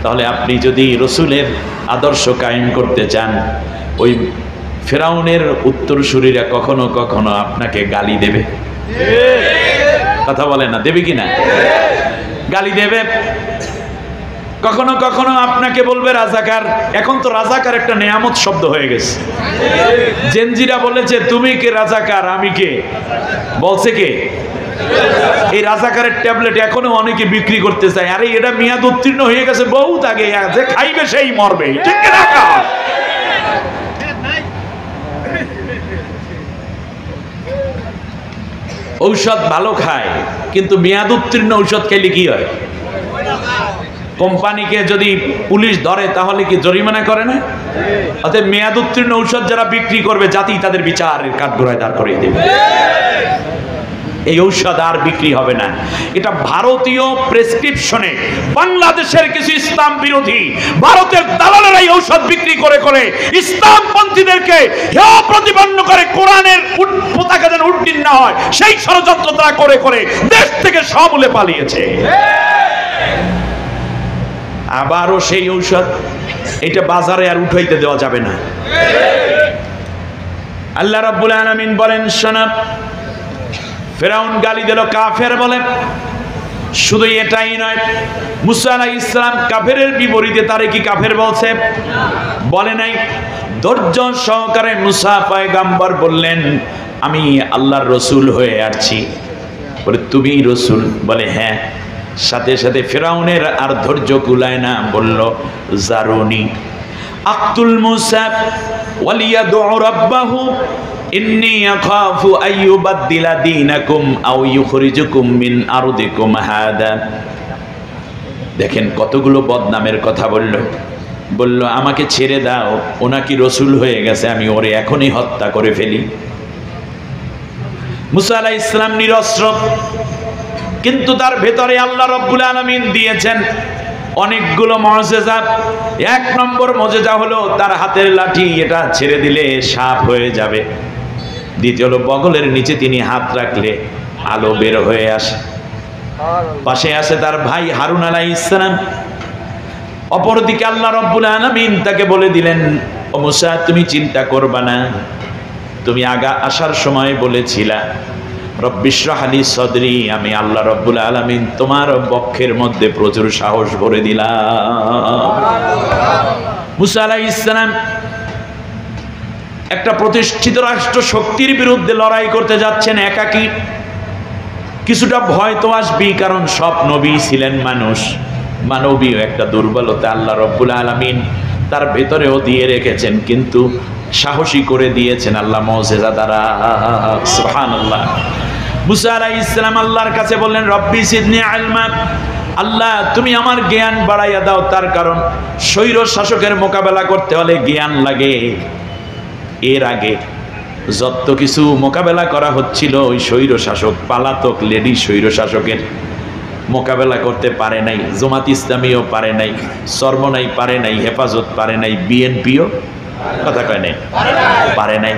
তাহলে আপনি যদি রসুলের আদর্শ কায়েম করতে চান, ওই ফেরাউনের উত্তরসূরিরা কখনো কখনো আপনাকে গালি দেবে। কথা বলে না, দেবে কিনা? গালি দেবে। কখনো কখনো আপনাকে বলবে রাজাকার। এখন তো রাজাকার একটা নেয়ামত শব্দ হয়ে গেছে। জেনজিরা বলেছে তুমি কে রাজাকার, আমি কে? বলছে কে? এই রাজাকারের ট্যাবলেট এখনো অনেকে বিক্রি করতে চায়। আরে এটা মেয়াদ উত্তীর্ণ হয়ে গেছে বহুত আগে, যে খাইবে সেই মরবে। ঠিক না? ঔষধ ভালো খায়, কিন্তু মেয়াদ উত্তীর্ণ ঔষধ খেলে কি হয়? কোম্পানিকে যদি পুলিশ ধরে তাহলে কি জরিমানা করে না? অতএব মেয়াদ উত্তীর্ণ ঔষধ যারা বিক্রি করবে, জাতি তাদের বিচারের কাঠগড়ায় দাঁড় করিয়ে দেবে। এই ঔষধ আর বিক্রি হবে না। এটা ভারতীয় প্রেসক্রিপশনে বাংলাদেশের কিছু ইসলাম বিরোধী ভারতের দালালেরা এই ঔষধ বিক্রি করে করে ইসলামপন্থীদেরকে হেয় প্রতিপন্ন করে, কোরআনের পতাকা যেন উড্ডীন না হয় সেই ষড়যন্ত্র তারা করে করে দেশ থেকে সমূলে পালিয়েছে। আবারও সেই ঔষধ, এটা বাজারে আর উঠাইতে দেওয়া যাবে না। আল্লাহ রাব্বুল আলামিন বলেন, শোনা, ফেরাউন গালি দিল কাফের বলে। শুধু এটাই নয়, মুসা আলাইহিস সালাম কাফেরের বিপরীতে তারে কি কাফের বলছে? বলে নাই। ধৈর্য সহকারে মুসা পয়গম্বর বললেন, আমি আল্লাহর রসুল হয়ে আসছি। বলে তুমি রসুল? বলে হ্যাঁ। সাথে সাথে ফেরাউনের আর ধৈর্য কুলায় না, বলল জারুনি আক্তুল মুসা ওয়ালিয়াদু রাব্বাহু ইন্নী আখাফু আইয়ুবাদদিলা দীনাকুম আও ইউখরিজুকুম মিন আরদিকুম হাদা। দেখেন কতগুলো বদনামের কথা বলল আমাকে ছেড়ে দাও, ও নাকি রসুল হয়ে গেছে, আমি ওরে এখনই হত্যা করে ফেলি। মুসা আলাইহিস সালাম নিরস্ত্র, কিন্তু তার ভেতরে আল্লাহ রাব্বুল আলামিন দিয়েছেন অনেকগুলো মুজিজা। এক নম্বর মুজিজা হলো তার হাতের লাঠি, এটা ছেড়ে দিলে সাপ হয়ে যাবে। দ্বিতীয় হলো বগলের নিচে তিনি হাত রাখলে আলো বের হয়ে আসে। পাশে আছে তার ভাই হারুন আলাইহিস সালাম। অপরদিকে আল্লাহ রাব্বুল আলামিন তাকে বলে দিলেন, ও মুসা, তুমি চিন্তা করবা না, তুমি আসার সময় বলেছিলা রব্বিশরাহ লি সদরি, আমি আল্লাহ রাব্বুল আলামিন তোমার বক্ষের মধ্যে প্রচুর সাহস ভরে দিলাম। মুসা আলাইহিস সালাম একটা প্রতিষ্ঠিত রাষ্ট্র শক্তির বিরুদ্ধে লড়াই করতে যাচ্ছেন একাকী। কিছুটা ভয় তো আসবেই, কারণ সব নবী ছিলেন মানুষ, মানবীয় একটা দুর্বলতা আল্লাহ রাব্বুল আলামিন তার ভেতরেও দিয়ে রেখেছেন, কিন্তু সাহসী করে দিয়েছেন আল্লাহ মুজিজা দ্বারা। সুবহানাল্লাহ। মুসা আলাইহিস সালাম আল্লাহর কাছে বললেন, রব্বি জিদনি ইলমা, আল্লাহ তুমি আমার জ্ঞান বাড়াইয়া দাও। তার কারণ স্বৈর শাসকের মোকাবেলা করতে হলে জ্ঞান লাগে। এর আগে যত কিছু মোকাবেলা করা হচ্ছিল, ওই স্বৈর শাসক, পালাতক লেডি স্বৈর শাসকের মোকাবেলা করতে পারে নাই। জামাত ইসলামীও পারে নাই, চরমনাই পারে নাই, হেফাজত পারে নাই, বিএনপিও কথা কয় নাই, পারে নাই।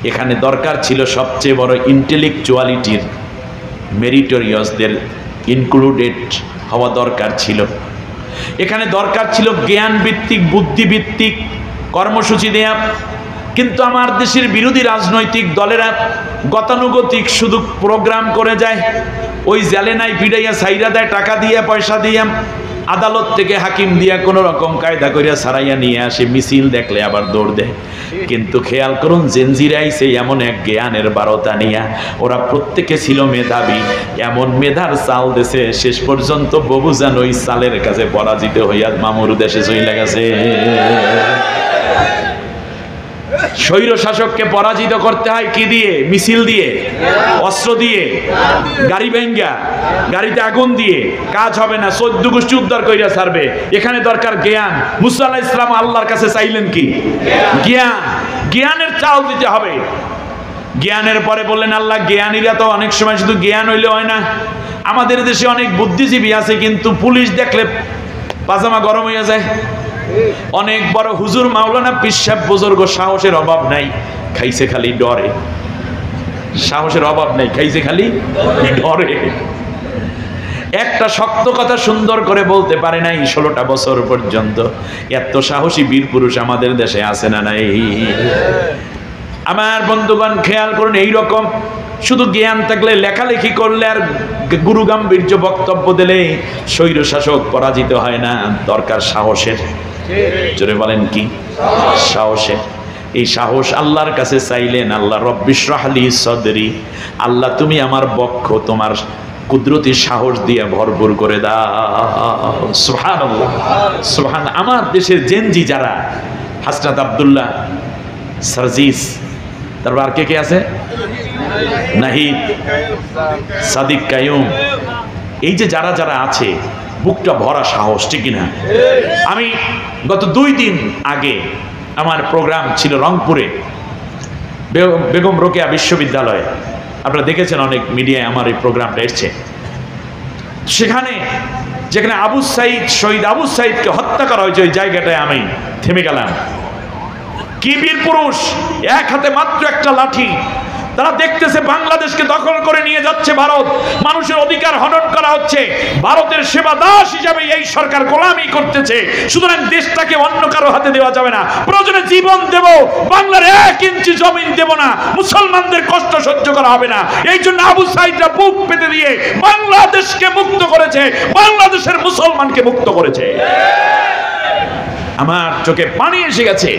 এখানে দরকার ছিল সবচেয়ে বড় ইন্টেলেকচুয়ালিটির, মেরিটোরিয়াসদের ইনক্লুডেড হওয়া দরকার ছিল। এখানে দরকার ছিল জ্ঞান ভিত্তিক, বুদ্ধি ভিত্তিক কর্মসূচি দেয়া। কিন্তু আমার দেশের বিরোধী রাজনৈতিক দলেরা গতানুগতিক শুধু প্রোগ্রাম করে যায়, ওই জেলে নাই পিড়াইয়া সাইরা দেয়, টাকা দিয়ে পয়সা দিয়ে, আদালত থেকে হাকিম দিয়া কোনো রকম কায়দা করিয়া সারাইয়া নিয়ে আসে, মিছিল দেখলে আবার দৌড় দেয়। কিন্তু খেয়াল করুন, জেনজিরাই সেই এমন এক জ্ঞানের বারতা নিয়া, ওরা প্রত্যেকে ছিল মেধাবী, এমন মেধার চাল দেশে শেষ পর্যন্ত ববুজান ওই চালের কাছে পরাজিত হইয়া মামুর দেশে চলে গেছে। স্বৈর শাসককে পরাজিত করতে হয় কি দিয়ে? মিছিল দিয়ে, অস্ত্র দিয়ে, গাড়ি ভেঙ্গা, গাড়িতে আগুন দিয়ে কাজ হবে না। 14 গোষ্ঠী উদ্ধার কইরা ছাড়বে। এখানে দরকার জ্ঞান। মুসা আলাইহিস সালাম আল্লাহর কাছে চাইলেন কি? জ্ঞান। জ্ঞানের চাল দিতে হবে। জ্ঞানের পরে বললেন আল্লাহ, জ্ঞানীরা তো অনেক সময় শুধু জ্ঞান হইলে হয় না। আমাদের দেশে অনেক বুদ্ধিজীবী আছে, কিন্তু পুলিশ দেখলে পাজামা গরম হইয়া যায়। অনেক বড় হুজুর, মাওলানা, পীর সাহেব, বুজুর্গ, সাহসের অভাব নাই, খাইছে খালি ডরে। সাহসের অভাব নাই, খাইছে খালি ডরে। একটা শক্ত কথা সুন্দর করে বলতে পারে নাই 16টা বছর পর্যন্ত। এত সাহসী বীর পুরুষ আমাদের দেশে আছে না নাই? আমার বন্ধুগণ খেয়াল করুন, এইরকম শুধু জ্ঞান থাকলে, লেখালেখি করলে আর গুরু গাম্ভীর্য বক্তব্য দিলে স্বৈর শাসক পরাজিত হয় না। দরকার সাহসের। জোরে বলেন কি? সাহসের। এই সাহস আল্লাহর কাছে চাইলেন। আল্লাহ রব্বি ইশরাহ লি সদরি, আল্লাহ তুমি আমার বক্ষ তোমার কুদরতি সাহস দিয়ে ভরপুর করে দাও। সুবহানাল্লাহ, সুবহান। আমার দেশের জেনজি যারা, হাসনাত আব্দুল্লাহ, সার্জিস, তারপর আর কে কে আছে? নাহিদ, সাদিক কায়ুম, এই যে যারা যারা আছে, বুকটা ভরা সাহস, ঠিক না? আমি গত 2 দিন আগে আমার প্রোগ্রাম ছিল রংপুরে, বেগম রোকেয়া বিশ্ববিদ্যালয়ে। আপনারা দেখেছেন, অনেক মিডিয়ায় আমার এই প্রোগ্রামটা এসছে। সেখানে যেখানে আবু সাইদ, শহীদ আবু সাইদকে হত্যা করা হয়েছে, ওই জায়গাটায় আমি থেমে গেলাম। কি বীর পুরুষ! এক হাতে মাত্র একটা লাঠি। তারা দেখতেছে বাংলাদেশকে দখল করে নিয়ে যাচ্ছে ভারত, মানুষের অধিকার হনন করা হচ্ছে, ভারতের সেবা দাস হিসাবে এই সরকার গোলামি করতেছে। সুতরাং দেশটাকে অন্য কারো হাতে দেওয়া যাবে না। প্রয়োজনে জীবন দেব, বাংলার 1 ইঞ্চি জমিন দেব না, মুসলমানদের কষ্ট সহ্য করা হবে না। এই জন্য আবু সাইদরা বুক পেতে দিয়ে বাংলাদেশকে মুক্ত করেছে, বাংলাদেশের মুসলমানকে মুক্ত করেছে। আমার চোখে পানি এসে গেছে।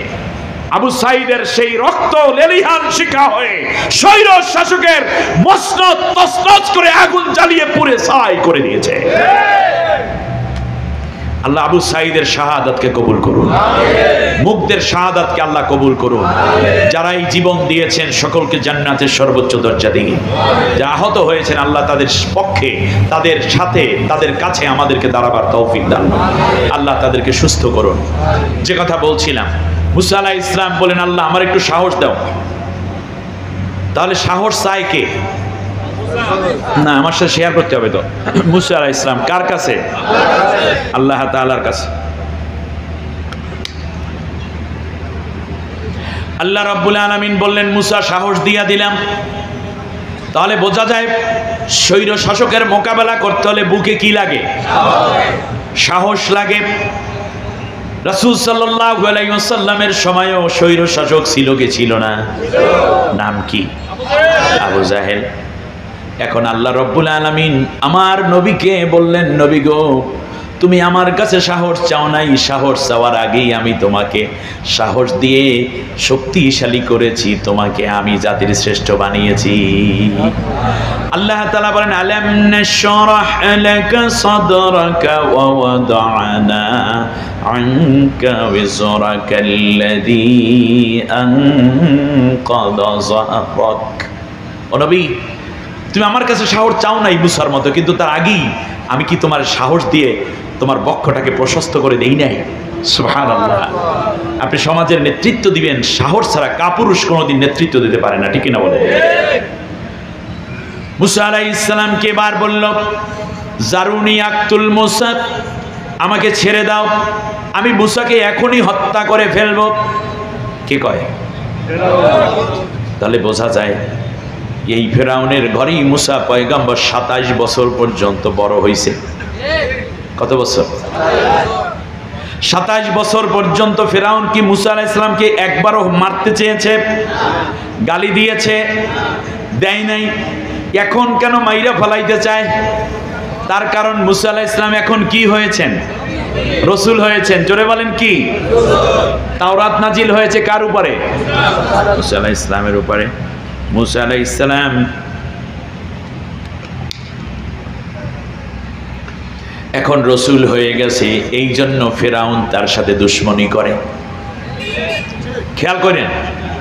আবু সাইদের সেই রক্ত লেলিহান শিখা হয়ে স্বৈর শাসকের মসনদ তছনছ করে আগুন জ্বালিয়ে পুড়ে ছাই করে দিয়েছে। আল্লাহ আবু সাইদের শাহাদাতকে কবুল করুন, মুগ্ধের শাহাদাতকে আল্লাহ কবুল করুন। যারা এই জীবন দিয়েছেন সকলকে জান্নাতের সর্বোচ্চ দরজা দিন। যারা আহত হয়েছেন আল্লাহ তাদের পক্ষে, তাদের সাথে, তাদের কাছে আমাদেরকে দাঁড়াবার তৌফিক দান। আল্লাহ তাদেরকে সুস্থ করুন। যে কথা বলছিলাম, মুসা আলাইহিস সালাম বলেন, আল্লাহ আমার একটু সাহস দাও। তাহলে সাহস চায় কে? না, আমার সাথে শেয়ার করতে হবে তো। মুসা আলাইহিস সালাম কার কাছে? আল্লাহ তাআলার কাছে। আল্লাহ রাব্বুল আলামিন বললেন, মুসা সাহস দিয়া দিলাম। তাহলে বোঝা যায় স্বৈর শাসকের মোকাবেলা করতে হলে বুকে কি লাগে? সাহস লাগে। রাসূল সাল্লাল্লাহু আলাইহি ওয়াসাল্লামের সময়ও স্বৈর শাসক ছিল কি ছিল না? নাম কি? আবু জাহেল। এখন আল্লাহ রব্বুল আলামিন আমার নবীকে বললেন, নবী গো, তুমি আমার কাছে সাহস চাও নাই, সাহস চাওয়ার আগেই আমি তোমাকে সাহস দিয়ে শক্তিশালী করেছি, তোমাকে আমি জাতির শ্রেষ্ঠ বানিয়েছি। আল্লাহ তাআলা বলেন, আলাম নাশরাহ লাকা সাদরাকা ওয়া ওয়াদানা আনকা ওয়িজরাকাল্লাযী আনকাযা যাহরাক। ও নবী, তুমি আমার কাছে সাহস চাও নাই মুসার মতো, কিন্তু তার আগেই আমি কি তোমার সাহস দিয়ে তোমার বক্ষটাকে প্রশস্ত করে দেই নাই? সুবহানাল্লাহ। আপনি সমাজের নেতৃত্ব দিবেন, সাহস ছাড়া কাপুরুষ কোনোদিন নেতৃত্ব দিতে পারে না, ঠিক না বলে? মুসা আলাইহিস সালামকে বার বলল, জারুনি আক্তুল মুসা, আমাকে ছেড়ে দাও, আমি মুসাকে এখনই হত্যা করে ফেলবো। কে কয়? তাহলে বোঝা যায় এই ফেরাউনের ঘরেই মুসা পয়গম্বর 27 বছর পর্যন্ত বড় হয়েছে। কত বছর? 27 বছর পর্যন্ত ফেরাউন কি মুসা আলাইহিস সালামকে একবারও মারতে চেয়েছে? গালি দিয়েছে? দেয় নাই। এখন কেন মাইরা ফলাইতে চায়? তার কারণ মুসা আলাইহিস সালাম এখন কি হয়েছেন? রসুল হয়েছেন। জোরে বলেন কি? তাওরাত নাজিল হয়েছে কার উপরে? মুসা আলাইহিস সালামের উপরে। মুসা আলাইহিস সালাম এখন রসুল হয়ে গেছে, এই জন্য ফেরাউন তার সাথে দুশ্মনী করে। খেয়াল করেন,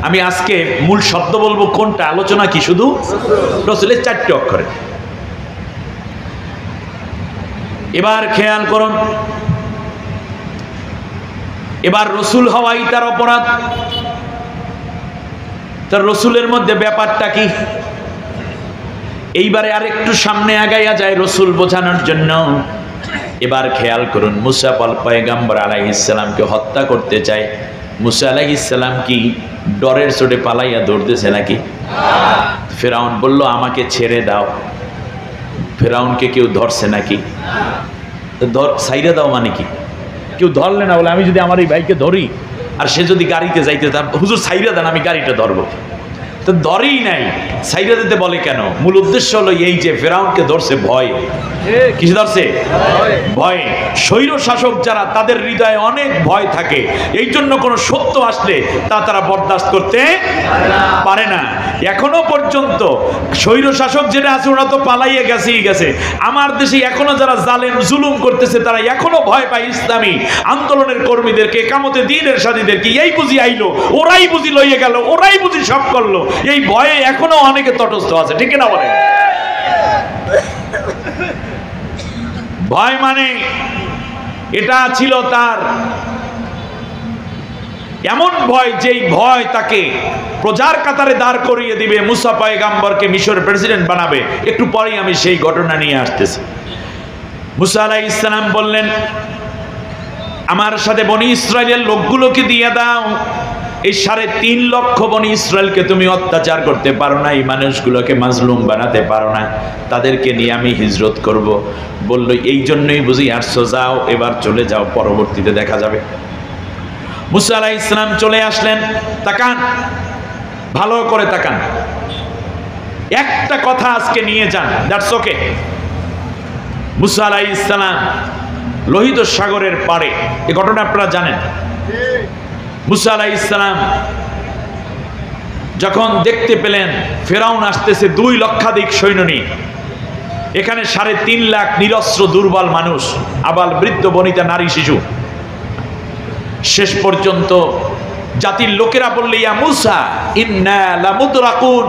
আমি আজকে মূল শব্দ বলবো কোনটা, আলোচনা কি শুধু রসুলের 4টি অক্ষরে। এবার খেয়াল করুন, এবার রসুল হওয়াই তার অপরাধ। তার রসুলের মধ্যে ব্যাপারটা কি? এইবারে আরেকটু সামনে আগাইয়া যায় রসুল বোঝানোর জন্য। এবার খেয়াল করুন, মুসা পয়গম্বর আলাইহিস সালামকে হত্যা করতে চায়। মুসা আলাইহিস সালাম কি ডরের চোটে পালাইয়া দৌড়তেছে নাকি? ফেরাউন বলল আমাকে ছেড়ে দাও। ফেরাউনকে কেউ ধরছে নাকি? সাইরা দাও মানে কি? কেউ ধরলে না, বলে আমি যদি আমার এই ভাইকে ধরি আর সে যদি গাড়িতে যাইতে, তার হুজুর সাইরা দেন, আমি গাড়িটা ধরবো। তো ধরেই নাই, সাইরা দিতে বলে কেন? মূল উদ্দেশ্য হলো এই যে ফেরাউনকে ধরছে ভয়। কিসে ধরছে? ভয়। স্বৈর শাসক যারা, তাদের হৃদয়ে অনেক ভয় থাকে, এই জন্য কোনো সত্য আসলে তা তারা বরদাস্ত করতে পারে না। এখনো পর্যন্ত স্বৈর শাসক যেটা আছে ওরা তো পালাইয়ে গেছেই গেছে। আমার দেশে এখনো যারা জালেম জুলুম করতেছে, তারা এখনো ভয় পায় ইসলামী আন্দোলনের কর্মীদেরকে, কামতে দ্বীনের সাথীদেরকে। এই বুঝি আইলো, ওরাই বুঝি লইয়ে গেল, ওরাই বুঝি সব করলো, এই ভয়ে এখনো অনেকে তটস্থ আছে। ঠিক না বলে? ভয় মানে এটা ছিল তার এমন ভয়, যেই ভয় তাকে প্রজার কাতারে দাঁড় করিয়ে দিবে, মুসা পয়গম্বরকে মিশরের প্রেসিডেন্ট বানাবে। একটু পরেই আমি সেই ঘটনা নিয়ে আসতেছি। মুসা আলাইহিস সালাম বললেন, আমার সাথে বনি ইসরাইলের লোকগুলোকে দিয়ে দাও। এই 3.5 লক্ষ বনি ইসরায়েলকে তুমি অত্যাচার করতে পারো না, এই মানুষগুলোকে মাজলুম বানাতে পারো না, তাদেরকে নিয়ে আমি হিজরত করব। বলল এই জন্যই বুঝি আসছো, যাও এবার চলে যাও, পরবর্তীতে দেখা যাবে। মুসা আলাইহিস সালাম চলে আসলেন। তাকান, ভালো করে তাকান, একটা কথা আজকে নিয়ে যান, দ্যাটস ওকে। মুসা আলাইহিস সালাম লোহিত সাগরের পাড়ে, এই ঘটনা আপনারা জানেন। মুসা আলাইহিস সালাম যখন দেখতে পেলেন ফেরাউন আসতেছে 2 লক্ষাধিক সৈন্য নিয়ে, এখানে 3.5 লাখ নিরস্ত্র দুর্বল মানুষ, আবাল বৃদ্ধ বনিতা নারী শিশু। শেষ পর্যন্ত জাতির লোকেরা বললে, ইয়া মুসা ইন্না লামুদরাকুন,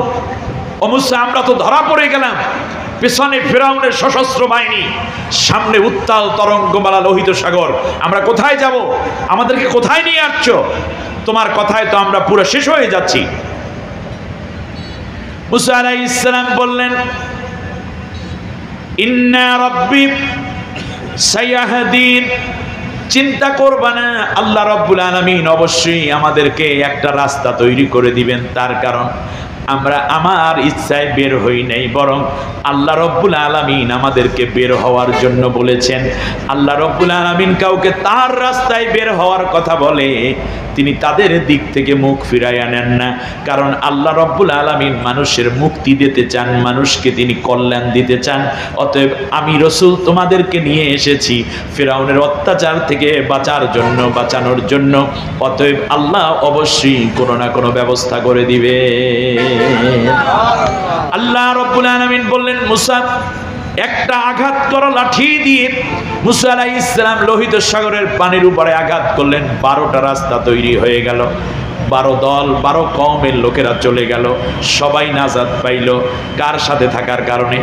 ও মুসা আমরা তো ধরা পড়ে গেলাম। পেছনে ফেরাউনের সশস্ত্র বাহিনী, সামনে উত্তাল তরঙ্গমালা লোহিত সাগর, আমরা কোথায় যাব? আমাদেরকে কোথায় নিয়ে আসছো? তোমার কথায় তো আমরা পুরো শেষ হয়ে যাচ্ছি। মুসা আলাইহিস সালাম বললেন, ইন্না রাব্বি সায়াহদিন, চিন্তা করবা না, আল্লাহ রাব্বুল আলামিন অবশ্যই আমাদেরকে একটা রাস্তা তৈরি করে দিবেন। তার কারণ আমরা আমার ইচ্ছায় বের হই নাই, বরং আল্লাহ রাব্বুল আলামিন আমাদেরকে বের হওয়ার জন্য বলেছেন। আল্লাহ রাব্বুল আলামিন কাউকে তার রাস্তায় বের হওয়ার কথা বলে, তিনি তাদের দিক থেকে মুখ ফিরাইয়া নেন না। কারণ আল্লাহ রাব্বুল আলামিন মানুষের মুক্তি দিতে চান, মানুষকে তিনি কল্যাণ দিতে চান। অতএব আমি রসুল তোমাদেরকে নিয়ে এসেছি ফিরআউনের অত্যাচার থেকে বাঁচানোর জন্য। অতএব আল্লাহ অবশ্যই কোনো না কোনো ব্যবস্থা করে দিবে। আল্লাহ রাব্বুল আলামিন বললেন, মুসা একটা আঘাত করো লাঠি দিয়ে। মুসা আলাইহিস সালাম লোহিত সাগরের পানির উপরে আঘাত করলেন, 12টা রাস্তা তৈরি হয়ে গেল। 12 দল 12 কওমের লোকেরা চলে গেল, সবাই নাজাত পাইল। কার সাথে থাকার কারণে?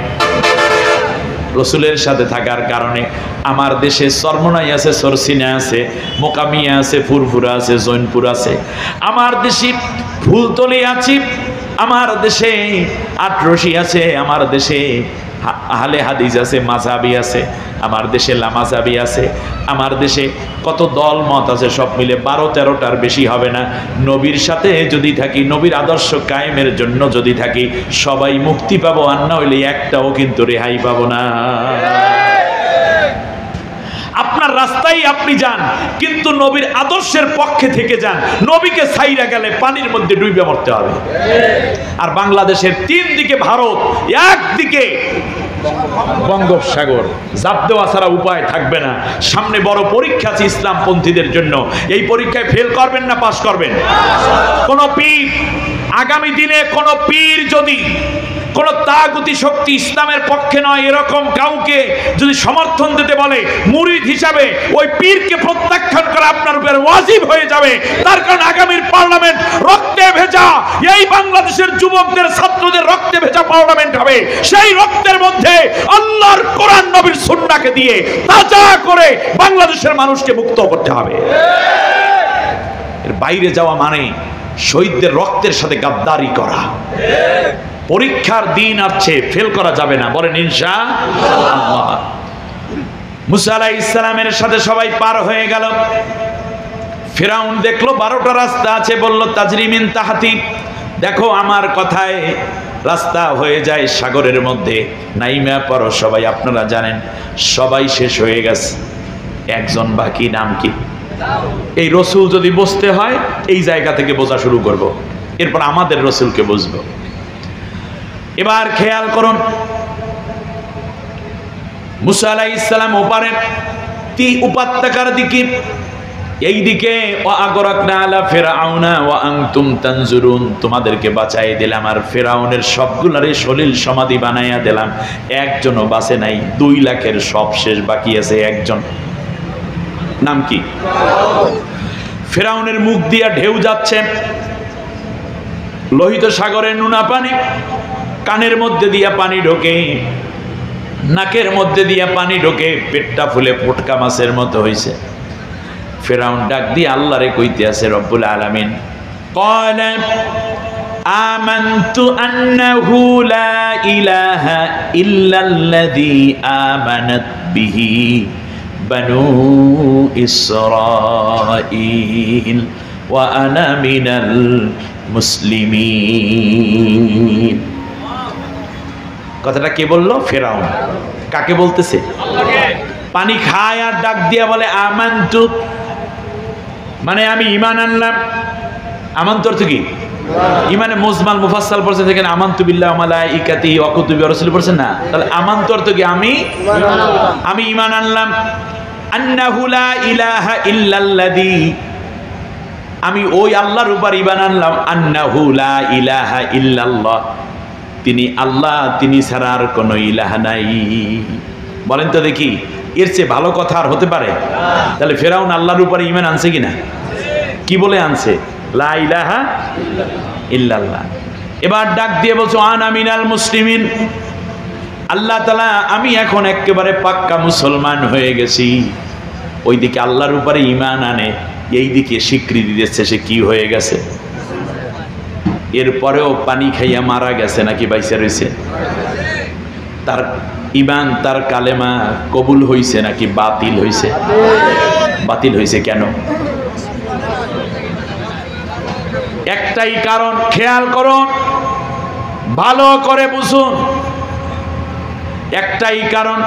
রসুলের সাথে থাকার কারণে। আমার দেশে চরমনাই আছে, সরসিনা আছে, মোকামিয়া আছে, ফুরফুরা আছে, জৈনপুর আছে। আমার দেশে ফুলতলি আছে, আমার দেশে আটরশি আছে, আমার দেশে আহলে হাদিস আছে, মাযহাবি আছে, আমার দেশে লামাযহাবি আছে, আমার দেশে কত দল মত আছে, সব মিলে 12-13টার বেশি হবে না। নবীর সাথে যদি থাকি, নবীর আদর্শ কায়েমের জন্য যদি থাকি, সবাই মুক্তি পাবো, আর না হইলে একটাও কিন্তু রেহাই পাবো না। আপনার রাস্তায় আপনি যান, কিন্তু নবীর আদর্শের পক্ষে থেকে যান। নবীকে ছাইরা গেলে পানির মধ্যে ডুবে মরতে হবে। আর বাংলাদেশের 3 দিকে ভারত, একদিকে বঙ্গোপসাগর, জাপ দেওয়া ছাড়া উপায় থাকবে না। সামনে বড় পরীক্ষা আছে ইসলামপন্থীদের জন্য। এই পরীক্ষায় ফেল করবেন না পাস করবেন? কোন পীর, আগামী দিনে কোন পীর যদি কোন তাগুতি শক্তি ইসলামের পক্ষে নয় এরকম কাউকে যদি সমর্থন দিতে বলে, মুরিদ হিসাবে ওই পীরকে প্রত্যাখ্যান করা আপনার উপর ওয়াজিব হয়ে যাবে। তার কারণ আগামীর পার্লামেন্ট রক্তে ভেজা, এই বাংলাদেশের যুবকদের, ছাত্রদের রক্তে ভেজা পার্লামেন্ট হবে। সেই রক্তের মধ্যে আল্লাহর কোরআন নবীর সুন্নাহকে দিয়ে তাজা করে বাংলাদেশের মানুষকে মুক্ত করতে হবে। এর বাইরে যাওয়া মানে শহীদদের রক্তের সাথে গাদ্দারি করা। পরীক্ষার দিন আসছে, ফেল করা যাবে না, বলেন ইনশাআল্লাহ। মুসা আলাইহিস সালামের সাথে সবাই পার হয়ে গেল। ফিরাউন দেখলো 12টা রাস্তা আছে, বলল তাজরি মিন তাহতি, দেখো আমার কথায় রাস্তা হয়ে যায় সাগরের মধ্যে, নাইমা পড়ো সবাই। আপনারা জানেন সবাই শেষ হয়ে গেছে, একজন বাকি, নাম কি? এই রসুল যদি বুঝতে হয় এই জায়গা থেকে বোঝা শুরু করব, এরপর আমাদের রসুলকে বুঝবো। এবার খেয়াল করুন, মুসা আলাইহিস সালাম ওপারে উপত্যকার দিকে, এই দিকে ওয়াগরাকনা আলা ফিরআউনা ওয়া আনতুম তানজুরুন, তোমাদেরকে বাঁচাই দিলাম আর ফিরআউনের সবগুলারে সলিল সমাধি বানাইয়া দিলাম, একজনও বাঁচে নাই। 2 লাখের সব শেষ, বাকি আছে একজন, নাম কি? ফিরআউনের মুখ দিয়া ঢেউ যাচ্ছে, লোহিত সাগরের নোনা পানি, কানের মধ্যে দিয়া পানি ঢোকে, নাকের মধ্যে দিয়া পানি ঢোকে, পেটটা ফুলে পটকা মাছের মতো হইছে। ফিরআউন ডাক দিয়ে আল্লাহরে কইতে আছে, রব্বুল আলামিন ক্বালা আমানতু আন্নাহু লা ইলাহা ইল্লাল্লাযী আমানাত বিহি বানু ইসরাঈল ওয়া আনা মিনাল মুসলিমিন। কথাটা কে বললো? ফিরআউন। কাকে বলতেছে? পানি খায় আর ডাক দিয়া বলে আমানতু, মানে আমি ঈমান আনলাম। আমানতু অর্থ কি? ঈমানে মুজমাল মুফাসসাল পড়ছে, দেখেন আমানতু বিল্লাহি ওয়া মালাইকাতিহি ওয়া কুতুবিহি ওয়া রাসূলিহি পড়ছেন না? তাহলে আমানতু অর্থ কি? আমি ঈমান আনলাম। আন্নাহু লা ইলাহা ইল্লাল্লাযী, আমি ওই আল্লাহর উপর ঈমান আনলাম। আন্নাহু লা ইলাহা ইল্লাল্লাহ, তিনি আল্লাহ, তিনি ছাড়া আর কোনো ইলাহ নাই। বলেন তো দেখি, এর চেয়ে ভালো কথা আর হতে পারে? তাহলে ফিরআউন আল্লাহর উপরে ঈমান আনছে কিনা? কি বলে আনছে? লা ইলাহা ইল্লাল্লাহ। এবার ডাক দিয়ে বলছো আনা মিনাল মুসলিমিন, আল্লাহ তাআলা আমি এখন একেবারে পাক্কা মুসলমান হয়ে গেছি। ওইদিকে আল্লাহর উপরে ঈমান আনে, এইদিকে স্বীকৃতি দিচ্ছে সে কি হয়ে গেছে। এরপরেও পানি খাইয়া মারা গেছে নাকি বাইসা রয়েছে? তার ঈমান, তার কালেমা কবুল হইছে নাকি বাতিল হইছে? বাতিল হইছে। কেন? একটাই কারণ, খেয়াল করুন, ভালো করে বুঝুন। একটাই কারণ,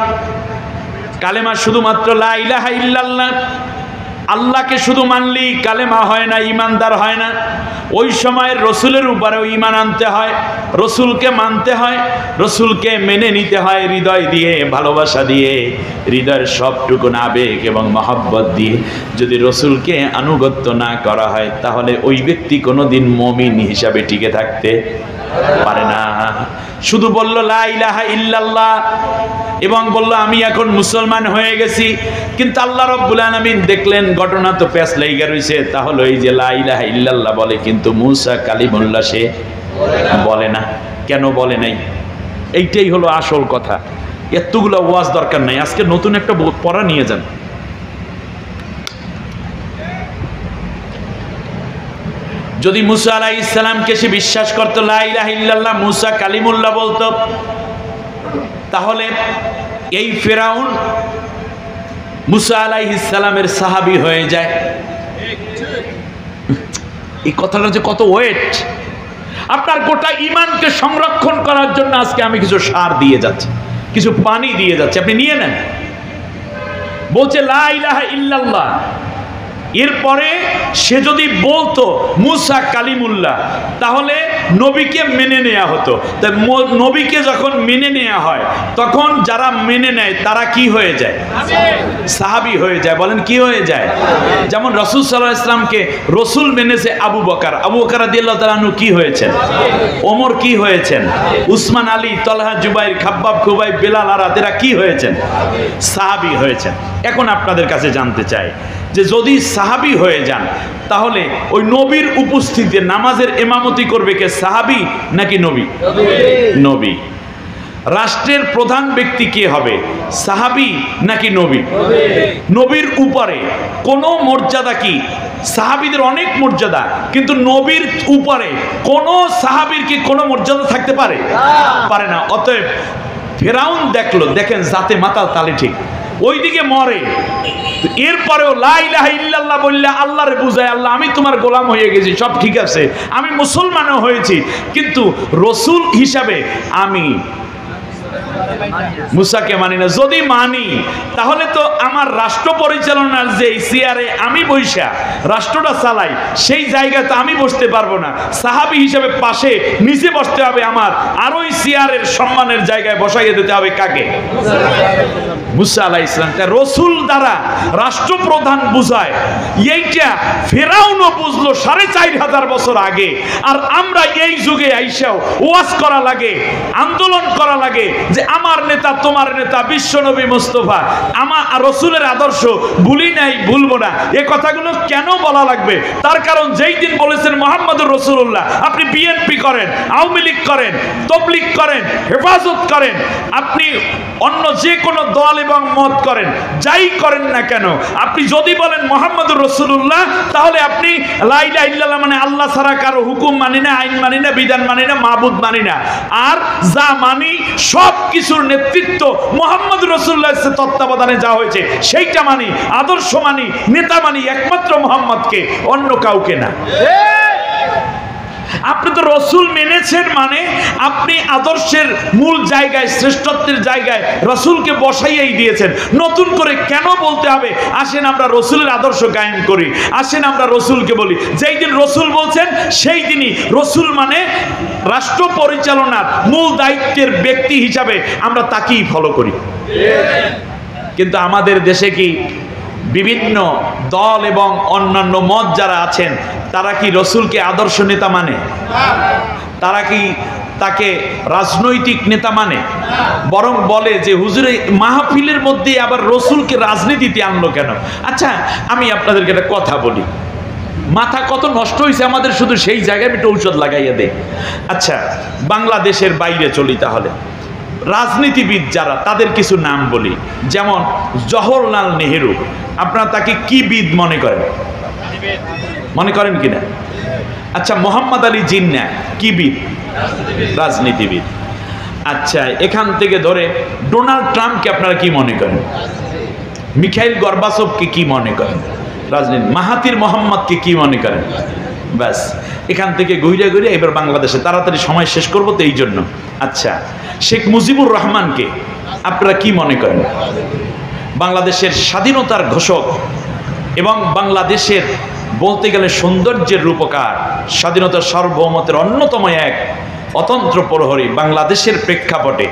কালেমা শুধুমাত্র লা ইলাহা ইল্লাল্লাহ, আল্লাহকে শুধু মানলেই কালেমা হয় না, ঈমানদার হয় না। ওই সময়ের রসুলের উপরেও ঈমান আনতে হয়, রসুলকে মানতে হয়, রসুলকে মেনে নিতে হয় হৃদয় দিয়ে, ভালোবাসা দিয়ে, হৃদয়ের সবটুকু আবেগ এবং মহব্বত দিয়ে। যদি রসুলকে আনুগত্য না করা হয় তাহলে ওই ব্যক্তি কোনোদিন মুমিন হিসাবে টিকে থাকতে পারে না। শুধু বলল লা ইলাহা ইল্লাল্লাহ এবং বলল আমি এখন মুসলমান হয়ে গেছি, কিন্তু আল্লাহ রাব্বুল আলামিন দেখলেন ঘটনা তো প্যাঁচ লাইগা রইছে। তাহলে এই যে লা ইলাহা ইল্লাল্লাহ বলে, কিন্তু মুসা কালিমুল্লাহ সে বলে না। কেন বলে নাই? এইটাই হলো আসল কথা। এতগুলো ওয়াজ দরকার নাই, আজকে নতুন একটা পড়া নিয়ে যান। যদি মুসা আলাইহিস সালামকে সে বিশ্বাস করতো, লা ইলাহা ইল্লাল্লাহ, মুসা কালিমুল্লাহ বলতো, তাহলে এই ফেরাউন মুসা আলাইহিস সালামের সাহাবী হয়ে যায়। এই কথাটা যে কত ওয়েট! আপনার গোটা ঈমানকে সংরক্ষণ করার জন্য আজকে আমি কিছু সার দিয়ে যাচ্ছি, কিছু পানি দিয়ে যাচ্ছি, আপনি নিয়ে নেন। বলছে লা ইলাহা ইল্লাল্লাহ, এরপরে সে যদি বলতো মুসা কালিমুল্লাহ, তাহলে নবীকে মেনে নেওয়া হতো। তাই নবীকে যখন মেনে নেওয়া হয়, তখন যারা মেনে নেয় তারা কি হয়ে যায়? সাহাবী হয়ে যায়। বলেন কি হয়ে যায়? যেমন রাসূল সাল্লাল্লাহু আলাইহি ওয়াসাল্লামকে রাসূল মেনেছে আবু বকর, আবু বকর রাদিয়াল্লাহু তাআলা আনহু কি হয়েছেন? ওমর কি হয়েছেন? উসমান, আলী, তলহা, জুবাইর, খাব্বাব, খুবাইব, বেলাল, আরাদ, এরা কি হয়েছেন? সাহাবী হয়েছেন। এখন আপনাদের কাছে জানতে চাই যে যদি সাহাবী হয়ে যান, তাহলে ওই নবীর উপস্থিতিতে নামাজের ইমামতি করবে কে, সাহাবী নাকি নবী? নবী। রাষ্ট্রের প্রধান ব্যক্তি কে হবে, সাহাবী নাকি নবী? নবীর উপরে কোনো মর্যাদা কি? সাহাবীদের অনেক মর্যাদা, কিন্তু নবীর উপরে কোন সাহাবীর কি কোনো মর্যাদা থাকতে পারে? পারে না। অতএব ফেরাউন দেখলো, দেখেন জাতে মাতাল তালে ঠিক, ওইদিকে মরে, এরপরেও লা ইলাহা ইল্লাল্লাহ বললে আল্লাহরে বুঝায়, আল্লাহ আমি তোমার গোলাম হয়ে গেছি, সব ঠিক আছে, আমি মুসলমানও হয়েছি, কিন্তু রসুল হিসাবে আমি মুসাকে মানি না। যদি মানি তাহলে তো আমার রাষ্ট্র পরিচালনার যে চেয়ারে আমি বৈশা রাষ্ট্রটা চালাই, সেই জায়গায় তো আমি বসতে পারবো না। সাহাবী হিসেবে পাশে নিচে বসতে হবে আমার, আর ওই চেয়ারের সম্মানের জায়গায় বসাইয়ে দিতে হবে কাকে? মুসা আলাইহিস সালাম। তা রসুল দ্বারা রাষ্ট্রপ্রধান বুঝায়, এইটা ফেরাউনও বুঝলো 4500 বছর আগে। আর আমরা এই যুগে আইসাও ওয়াজ করা লাগে, আন্দোলন করা লাগে যে আমার নেতা তোমার নেতা বিশ্বনবী মুস্তাফা, আমার রসুলের আদর্শ ভুলি নাই, ভুলবো না। এই কথাগুলো কেন বলা লাগবে? তার কারণ যেই দিন বলেছেন মুহাম্মদুর রাসূলুল্লাহ, আপনি বিএনপি করেন, আওয়ামী লীগ করেন, তাবলীগ করেন, হেফাজত করেন, আপনি অন্য যে কোনো দল এবং মত করেন, যাই করেন না কেন, আপনি যদি বলেন মুহাম্মদুর রাসূলুল্লাহ, তাহলে আপনি লা ইলাহা ইল্লাল্লাহ মানে আল্লাহ ছাড়া কারো হুকুম মানি না, আইন মানি না, বিধান মানি না, মাবুদ মানি না। আর যা মানি সব কিছুর নেতৃত্ব মুহাম্মদুর রাসূলুল্লাহর তত্ত্বাবধানে যা হয়েছে সেইটা মানি, আদর্শ মানি, নেতা মানি একমাত্র মুহাম্মদকে, অন্য কাউকে না। আপনি তো রসুল মেনেছেন মানে আপনি আদর্শের মূল জায়গায়, শ্রেষ্ঠত্বের জায়গায় রসুলকে বসাইয়াই দিয়েছেন। নতুন করে কেন বলতে হবে? আসেন আমরা রসুলের আদর্শ কায়েম করি, আসেন আমরা রসুলকে বলি। যেই দিন রসুল বলছেন সেই দিনই রসুল মানে রাষ্ট্র পরিচালনার মূল দায়িত্বের ব্যক্তি হিসাবে আমরা তাকেই ফলো করি। কিন্তু আমাদের দেশে কি বিভিন্ন দল এবং অন্যান্য মত যারা আছেন, তারা কি রসুলকে আদর্শ নেতা মানে? তারা কি তাকে রাজনৈতিক নেতা মানে? বরং বলে যে হুজুরে মাহফিলের মধ্যে আবার রসুলকে রাজনীতিতে আনলো কেন? আচ্ছা আমি আপনাদেরকে একটা কথা বলি, মাথা কত নষ্ট হয়েছে আমাদের, শুধু সেই জায়গায় একটু ঔষধ লাগাইয়া দেয়। আচ্ছা বাংলাদেশের বাইরে চলি, তাহলে রাজনীতিবিদ যারা, তাদের কিছু নাম বলি। যেমন জওহরলাল নেহেরু, আপনারা তাকে কি বিদ মনে করেন? মনে করেন কিনা? আচ্ছা মোহাম্মদ আলী জিন্নাহ কি বিদ? রাজনীতিবিদ। আচ্ছা এখান থেকে ধরে ডোনাল্ড ট্রাম্পকে আপনারা কি মনে করেন? মিখাইল গর্বাচভকে কি মনে করেন? রাজনীতি। মাহাতির মোহাম্মদকে কি মনে করেন? ব্যাস, এখান থেকে ঘুরে ঘুরে এবার বাংলাদেশে তাড়াতাড়ি সময় শেষ করবো তো এই জন্য। আচ্ছা শেখ মুজিবুর রহমানকে আপনারা কি মনে করেন? বাংলাদেশের স্বাধীনতার ঘোষক এবং বাংলাদেশের বলতে গেলে সৌন্দর্যের রূপকার, স্বাধীনতার সার্বভৌমত্বের অন্যতম এক অতন্ত্র প্রহরী। বাংলাদেশের প্রেক্ষাপটে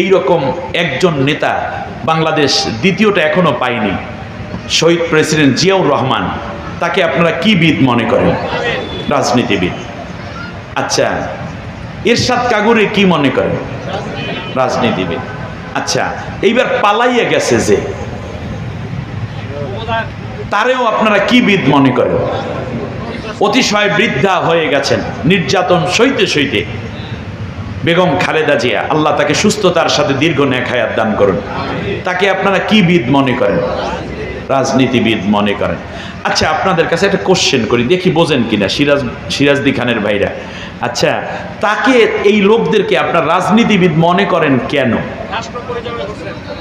এই রকম একজন নেতা বাংলাদেশ দ্বিতীয়টা এখনো পায়নি, শহীদ প্রেসিডেন্ট জিয়াউর রহমান। তাকে আপনারা কি বিদ মনে করেন? রাজনীতিবিদ। আচ্ছা এরশাদ কাগুরে কি মনে করেন? রাজনীতিবিদ। আচ্ছা এইবার পালাইয়া গেছে যে, তারেও আপনারা কি বিদ মনে করেন? অতিশয় বৃদ্ধা হয়ে গেছেন, নির্যাতন সইতে সইতে, বেগম খালেদা জিয়া, আল্লাহ তাকে সুস্থতার সাথে দীর্ঘ নেক হায়াত দান করুন। তাকে আপনারা কি বিদ মনে করেন? রাজনীতিবিদ মনে করেন। আচ্ছা আপনাদের কাছে একটা কোশ্চেন করি, দেখি বোঝেন কিনা সিরাজদি খানের ভাইরা। আচ্ছা, তাকে এই লোকদেরকে আপনার রাজনীতিবিদ মনে করেন কেন?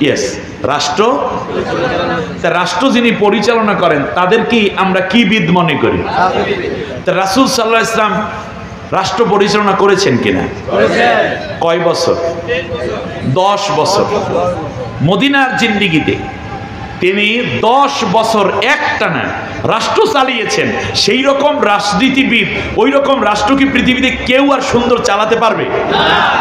ইয়েস, রাষ্ট্র যিনি পরিচালনা করেন তাদের কি আমরা কি বিদ মনে করি? তা রাসূল সাল্লাল্লাহু আলাইহি ওয়াসাল্লাম রাষ্ট্র পরিচালনা করেছেন কিনা? কয় বছর? 10 বছর। মদিনার জিন্দিগিতে তিনি 10 বছর একটানা রাষ্ট্র চালিয়েছেন। সেই রকম রাজনীতিবিদ, ওই রকম রাষ্ট্র কি পৃথিবীতে কেউ আর সুন্দর চালাতে পারবে?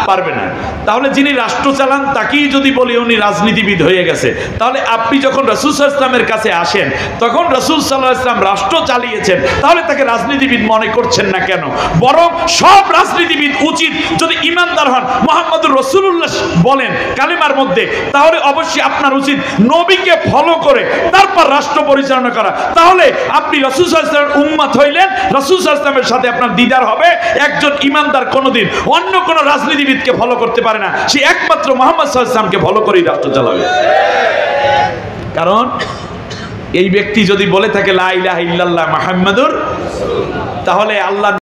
পারবে না। তাহলে যিনি রাষ্ট্র চালান তাকেই যদি বলি উনি রাজনীতিবিদ হয়ে গেছে, তাহলে আপনি যখন রাসূল সাল্লাল্লাহু আলাইহি ওয়াসাল্লামের কাছে আসেন তখন রাসূল সাল্লাল্লাহু আলাইহি ওয়াসাল্লাম রাষ্ট্র চালিয়েছেন, তাহলে তাকে রাজনীতিবিদ মনে করছেন না কেন? বরং সব রাজনীতিবিদ উচিত যদি ঈমানদার হন, মুহাম্মদুর রাসূলুল্লাহ বলেন কালিমার মধ্যে, তাহলে অবশ্যই আপনার উচিত নবীকে ফলো করে তারপর রাষ্ট্র পরিচালনা করা। তাহলে আপনি রাসূল সাল্লাল্লাহু আলাইহি ওয়াসাল্লামের উম্মত হইলেন, রাসূল সাল্লাল্লাহু আলাইহি ওয়াসাল্লামের সাথে আপনার দিদার হবে। একজন ঈমানদার কোনোদিন অন্য কোন রাজনীতিবিদকে ফলো করতে পারে না, সে একমাত্র মুহাম্মদ সাল্লাল্লাহু আলাইহি ওয়াসাল্লামকে ফলো করেই রাষ্ট্র চালাবে। কারণ এই ব্যক্তি যদি বলে থাকে লা ইলাহা ইল্লাল্লাহ মুহাম্মাদুর, তাহলে আল্লাহ